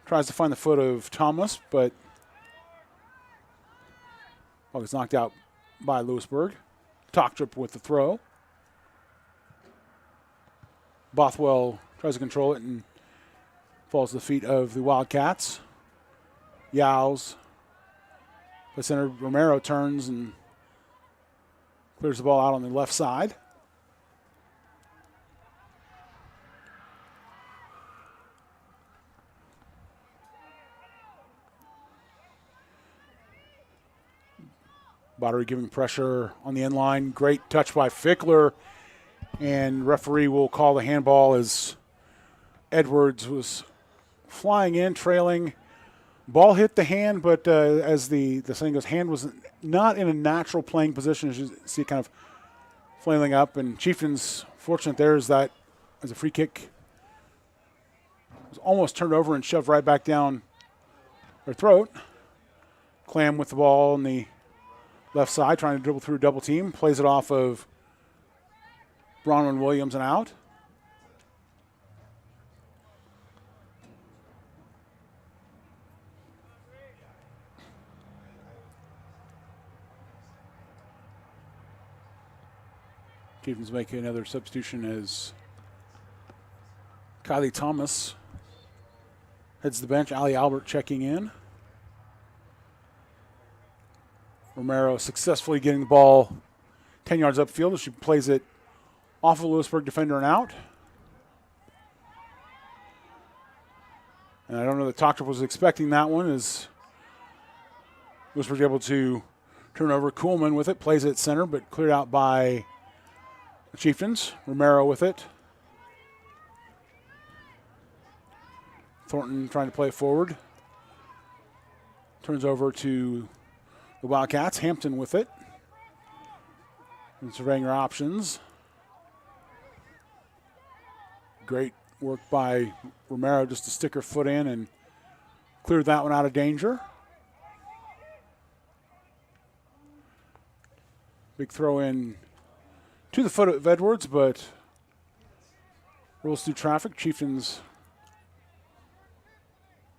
tries to find the foot of Thomas, but gets knocked out by Louisburg. Tochtrup with the throw. Bothwell tries to control it and falls to the feet of the Wildcats. Yao's. The center, Romero turns and clears the ball out on the left side. Bottery giving pressure on the end line. Great touch by Fickler. And referee will call the handball as Edwards was flying in, trailing. Ball hit the hand, but as the saying goes, hand was not in a natural playing position. As you see it kind of flailing up. And Chieftains, fortunate there is that as a free kick was almost turned over and shoved right back down their throat. Clam with the ball on the left side, trying to dribble through double team. Plays it off of Bronwyn Williams and out. Chieftains make another substitution as Kylie Thomas Heads to the bench. Ali Albert checking in. Romero successfully getting the ball 10 yards upfield as she plays it off of Louisburg defender and out. And I don't know that Tonganoxie was expecting that one as Louisburg able to turn over. Kuhlman with it, plays it at center, but cleared out by the Chieftains. Romero with it. Thornton trying to play it forward. Turns over to the Wildcats. Hampton with it. And surveying her options. Great work by Romero just to stick her foot in and cleared that one out of danger. Big throw in to the foot of Edwards, but rolls through traffic. Chieftains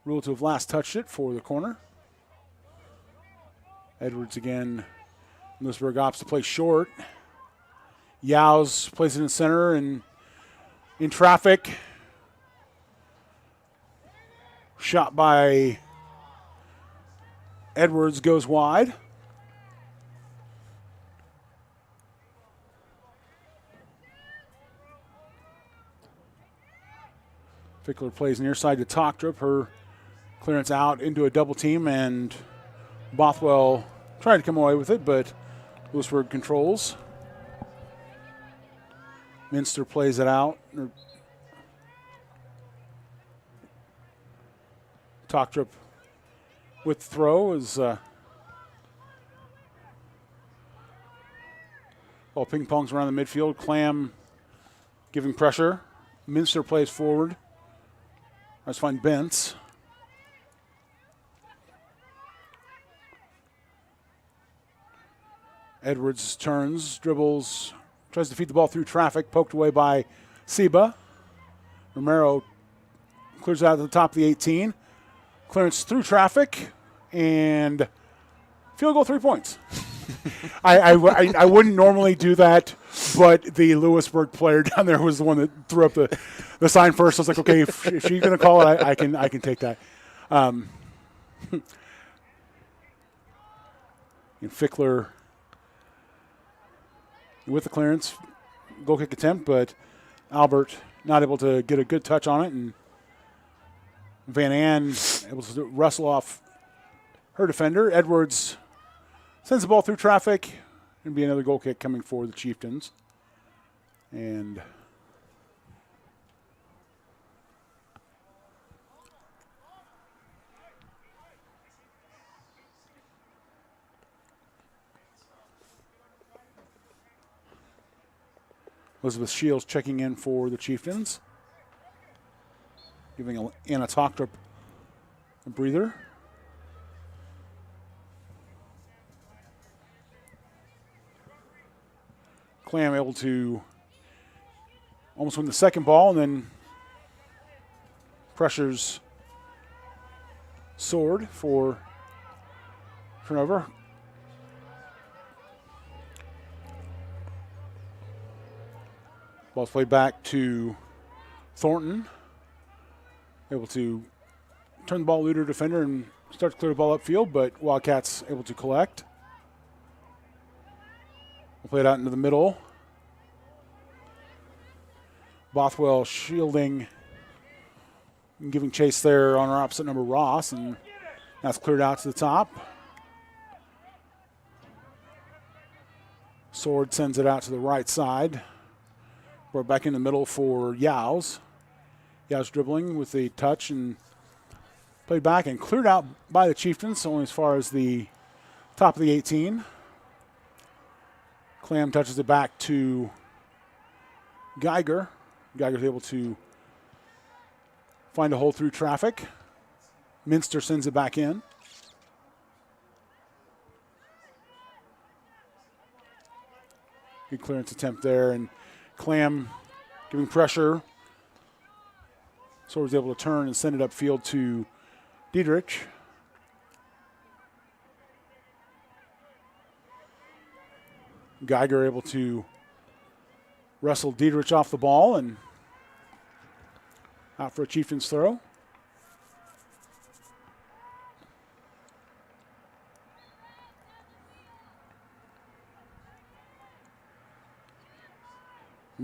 rule to have last touched it for the corner. Edwards again. Louisburg opts to play short. Yaos plays it in center and in traffic. Shot by Edwards goes wide. Fickler plays near side to Tonganoxie. Her clearance out into a double team, and Bothwell tried to come away with it, but Louisburg controls. Minster plays it out. Tonganoxie with the throw is ball ping pongs around the midfield. Clam giving pressure. Minster plays forward. Let's find Bentz. Edwards turns, dribbles, tries to feed the ball through traffic, poked away by Seba. Romero clears out at the top of the 18. Clearance through traffic, and field goal, 3 points. I wouldn't normally do that, but the Louisburg player down there was the one that threw up the sign first. I was like, okay, if she's going to call it, I can take that. And Fickler with the clearance, goal kick attempt, but Albert not able to get a good touch on it, and Van Ann able to wrestle off her defender. Edwards sends the ball through traffic, and be another goal kick coming for the Chieftains. And Elizabeth Shields checking in for the Chieftains, giving Anna Tonganoxie a breather. Clam able to almost win the second ball, and then pressures Sword for turnover. Ball's played back to Thornton. Able to turn the ball loose to defender and start to clear the ball upfield, but Wildcats able to collect. We'll play it out into the middle. Bothwell shielding and giving chase there on our opposite number, Ross, and that's cleared out to the top. Sword sends it out to the right side. Brought back in the middle for Yaos. Yaos dribbling with a touch and played back and cleared out by the Chieftains, only as far as the top of the 18. Clam touches it back to Geiger. Geiger's able to find a hole through traffic. Minster sends it back in. Good clearance attempt there, and Clam giving pressure. Sword was able to turn and send it upfield to Diedrich. Geiger able to wrestle Diedrich off the ball and out for a Chieftains throw.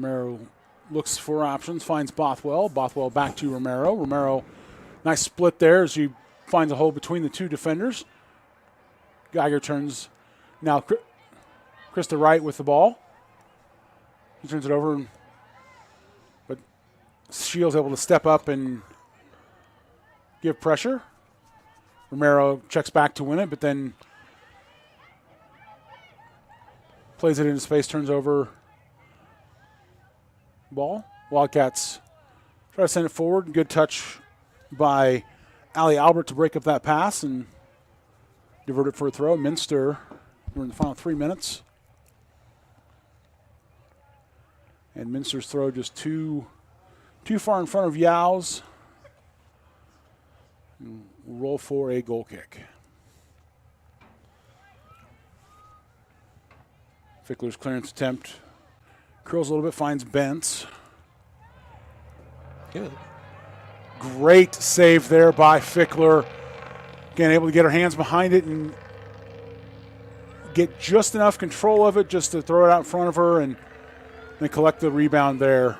Romero looks for options, finds Bothwell. Bothwell back to Romero. Romero, nice split there as he finds a hole between the two defenders. Geiger turns now Chris to right with the ball. He turns it over, but Shields able to step up and give pressure. Romero checks back to win it, but then plays it into space, turns over ball. Wildcats try to send it forward. Good touch by Ali Albert to break up that pass and divert it for a throw. Minster, we're in the final 3 minutes. And Minster's throw just too far in front of Yow's. Roll for a goal kick. Fickler's clearance attempt curls a little bit, finds Bentz. Good. Great save there by Fickler. Again, able to get her hands behind it and get just enough control of it just to throw it out in front of her and then collect the rebound there.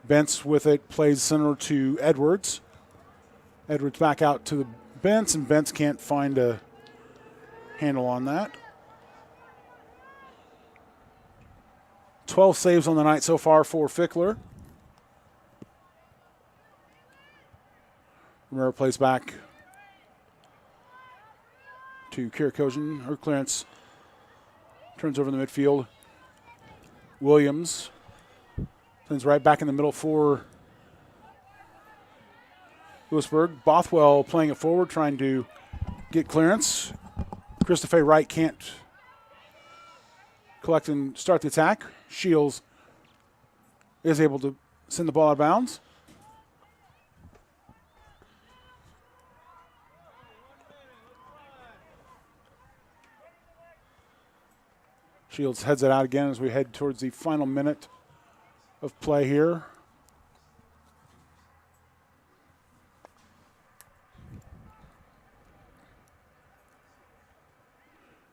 Bentz with it, plays center to Edwards. Edwards back out to the Bentz, and Bentz can't find a handle on that. 12 saves on the night so far for Fickler. Romero plays back to Kirakojian. Her clearance turns over in the midfield. Williams sends right back in the middle for Louisburg. Bothwell playing it forward, trying to get clearance. Christopher Wright can't collect and start the attack. Shields is able to send the ball out of bounds. Shields heads it out again as we head towards the final minute of play here.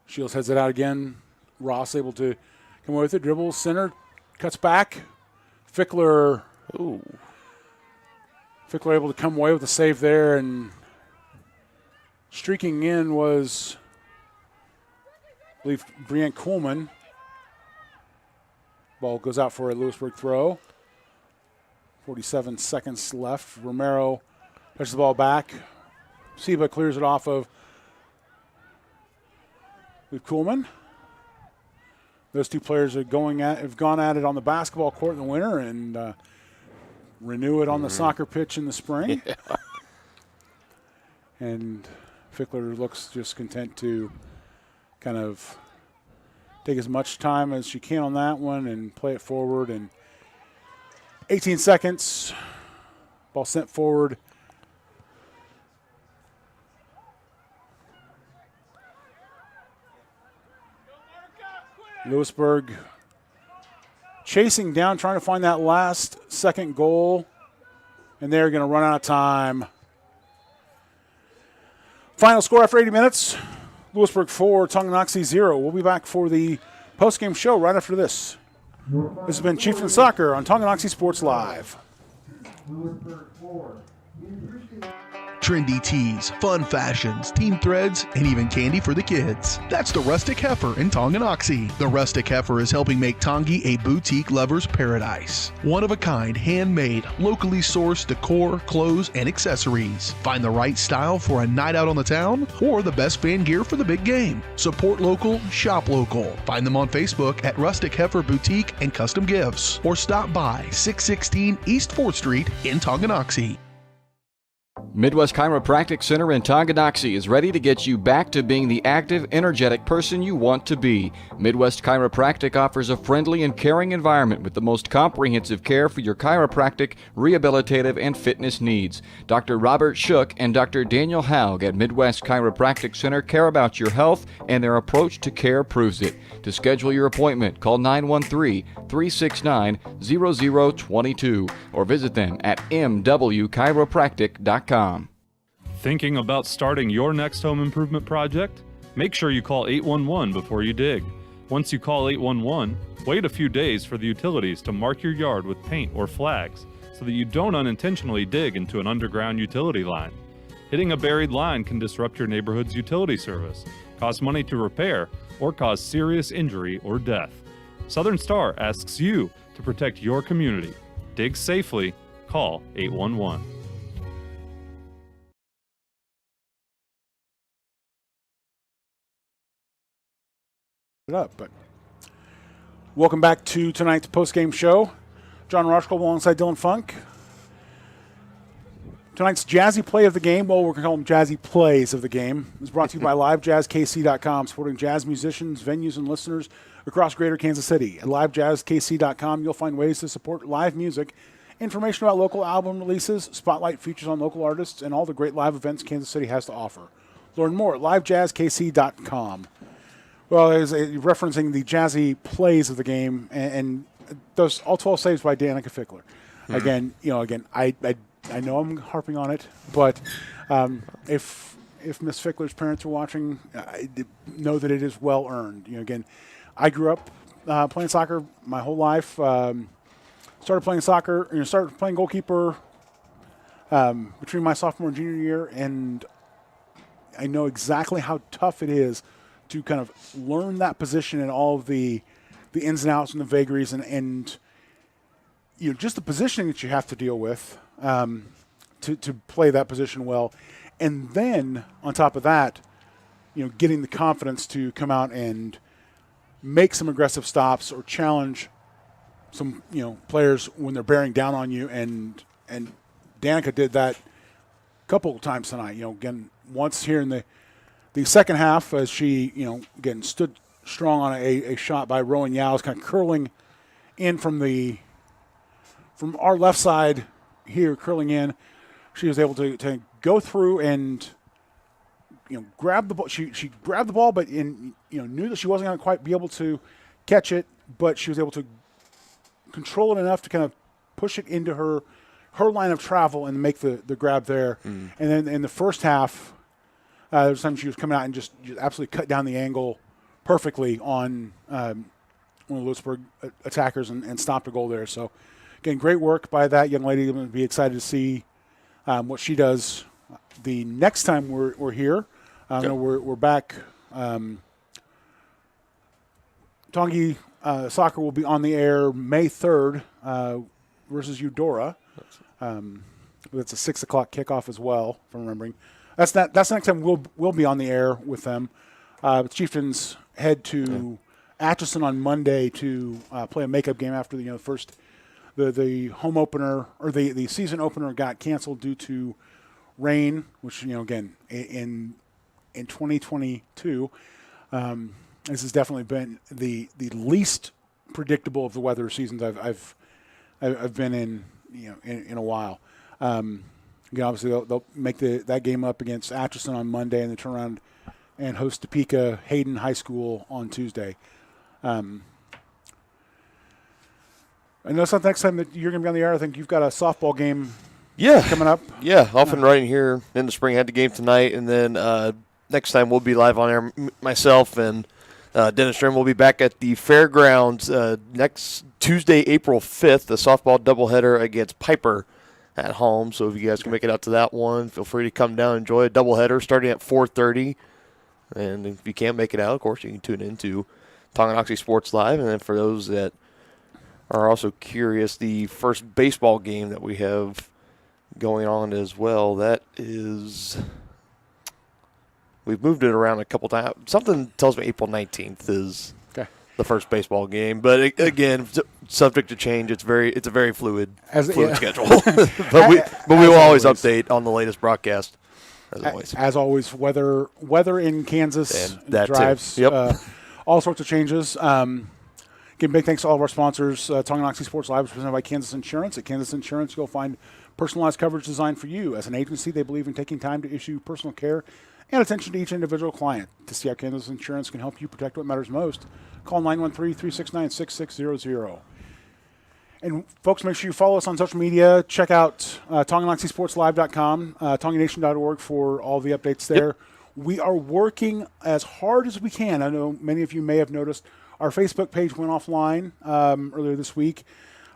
Shields heads it out again. Ross able to come away with it. Dribbles, center, cuts back. Fickler. Ooh. Fickler able to come away with a save there, and streaking in was, I believe, Brienne Coleman. Ball goes out for a Louisburg throw. 47 seconds left. Romero touches the ball back. Seba clears it off of Coolman. Those two players are have gone at it on the basketball court in the winter and renew it on the soccer pitch in the spring. Yeah. And Fickler looks just content to kind of take as much time as she can on that one and play it forward. And 18 seconds, ball sent forward. Louisburg chasing down, trying to find that last second goal, and they're going to run out of time. Final score after 80 minutes, Louisburg 4, Tonganoxie 0. We'll be back for the post-game show right after this. This has been Chieftains Soccer on Tonganoxie Sports Live. Louisburg 4. Trendy tees, fun fashions, team threads, and even candy for the kids. That's the Rustic Heifer in Tonganoxie. The Rustic Heifer is helping make Tongi a boutique lover's paradise. One-of-a-kind, handmade, locally sourced decor, clothes, and accessories. Find the right style for a night out on the town or the best fan gear for the big game. Support local, shop local. Find them on Facebook at Rustic Heifer Boutique and Custom Gifts, or stop by 616 East 4th Street in Tonganoxie. Midwest Chiropractic Center in Tonganoxie is ready to get you back to being the active, energetic person you want to be. Midwest Chiropractic offers a friendly and caring environment with the most comprehensive care for your chiropractic, rehabilitative, and fitness needs. Dr. Robert Shook and Dr. Daniel Haug at Midwest Chiropractic Center care about your health, and their approach to care proves it. To schedule your appointment, call 913-369-0022 or visit them at mwchiropractic.com. Thinking about starting your next home improvement project? Make sure you call 811 before you dig. Once you call 811, wait a few days for the utilities to mark your yard with paint or flags so that you don't unintentionally dig into an underground utility line. Hitting a buried line can disrupt your neighborhood's utility service, cost money to repair, or cause serious injury or death. Southern Star asks you to protect your community. Dig safely. Call 811. But welcome back to tonight's post-game show. John Rochko alongside Dylan Funk. Tonight's Jazzy Play of the Game, well, we're going to call them Jazzy Plays of the Game, is brought to you by LiveJazzKC.com, supporting jazz musicians, venues, and listeners across greater Kansas City. At LiveJazzKC.com, you'll find ways to support live music, information about local album releases, spotlight features on local artists, and all the great live events Kansas City has to offer. Learn more at LiveJazzKC.com. Well, as referencing the Jazzy Plays of the Game, and those all 12 saves by Danica Fickler. Again, I know I'm harping on it, but if Miss Fickler's parents are watching, I know that it is well earned. Again, I grew up playing soccer my whole life. Started playing soccer, started playing goalkeeper between my sophomore and junior year, and I know exactly how tough it is to kind of learn that position and all of the ins and outs and the vagaries and just the positioning that you have to deal with to play that position well. And then on top of that, getting the confidence to come out and make some aggressive stops or challenge some, players when they're bearing down on you. And Danica did that a couple of times tonight. Again, once here in the second half, as she, again, stood strong on a shot by Rowan Yow's, kind of curling in from our left side here, curling in. She was able to go through and, grab the ball. She grabbed the ball, but knew that she wasn't going to quite be able to catch it, but she was able to control it enough to kind of push it into her line of travel and make the grab there. And then in the first half, there was time she was coming out and just absolutely cut down the angle perfectly on one of the Louisburg attackers and stopped a goal there. So, again, great work by that young lady. I'm going to be excited to see what she does the next time we're here. We're back. Tongi soccer will be on the air May 3rd versus Eudora. That's a 6 o'clock kickoff as well, if I'm remembering. That's the next time we'll be on the air with them. The Chieftains head to Atchison on Monday to play a makeup game after the home opener or the season opener got canceled due to rain, which again in 2022, this has definitely been the least predictable of the weather seasons I've been in in a while. Again, obviously, they'll make that game up against Atchison on Monday, and then turn around and host Topeka Hayden High School on Tuesday. I know it's not the next time that you're going to be on the air. I think you've got a softball game coming up. Yeah, off and running here in the spring. I had the game tonight, and then next time we'll be live on air. Myself and Dennis Strim will be back at the fairgrounds next Tuesday, April 5th, the softball doubleheader against Piper at home. So if you guys can make it out to that one, feel free to come down and enjoy a doubleheader starting at 4:30. And if you can't make it out, of course, you can tune in to Tonganoxie Sports Live. And then for those that are also curious, the first baseball game that we have going on as well, that is, we've moved it around a couple times. Something tells me April 19th is the first baseball game. But again, subject to change. It's a very fluid schedule. but we will always update on the latest broadcast. As always, weather in Kansas drives all sorts of changes. Again, big thanks to all of our sponsors. Tonganoxie Sports Live is presented by Kansas Insurance. At Kansas Insurance, you'll find personalized coverage designed for you. As an agency, they believe in taking time to issue personal care and attention to each individual client. To see how Kansas Insurance can help you protect what matters most, call 913-369-6600. And, folks, make sure you follow us on social media. Check out TonganoxieSportsLive.com, TongaNation.org for all the updates there. Yep. We are working as hard as we can. I know many of you may have noticed Our Facebook page went offline earlier this week.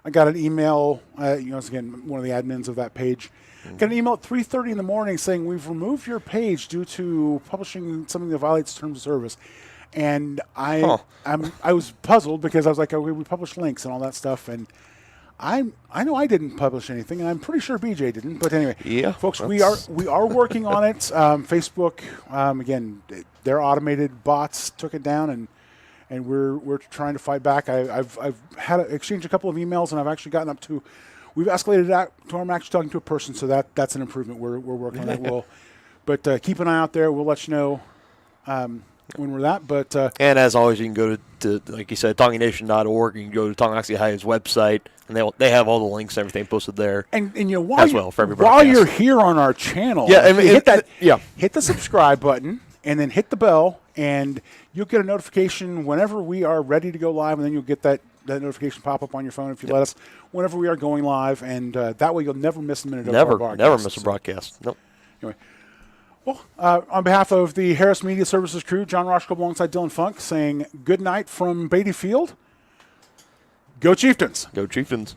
I got an email, again, one of the admins of that page. Got an email at 3:30 in the morning saying, we've removed your page due to publishing something that violates terms of service. And I was puzzled because I was like, we publish links and all that stuff. And I know I didn't publish anything, and I'm pretty sure BJ didn't. But anyway, folks, we are working on it. Facebook, again, their automated bots took it down, and we're trying to fight back. I've had exchanged a couple of emails, and I've actually gotten up to. We've escalated that to I'm actually talking to a person, so that's an improvement. We're working on that. But keep an eye out there. We'll let you know when we're that. But and as always, you can go to like you said, TonganyNation.org. You can go to Tonganoxie High's website, and they have all the links, everything posted there. And while you're here on our channel, hit the subscribe button, and then hit the bell, and you'll get a notification whenever we are ready to go live, and then you'll get that notification pop up on your phone if you let us whenever we are going live, and that way you'll never miss a minute of our broadcast. Never miss a broadcast. Nope. Anyway, well, on behalf of the Harris Media Services crew, John Roshko alongside Dylan Funk saying good night from Beatty Field. Go Chieftains. Go Chieftains.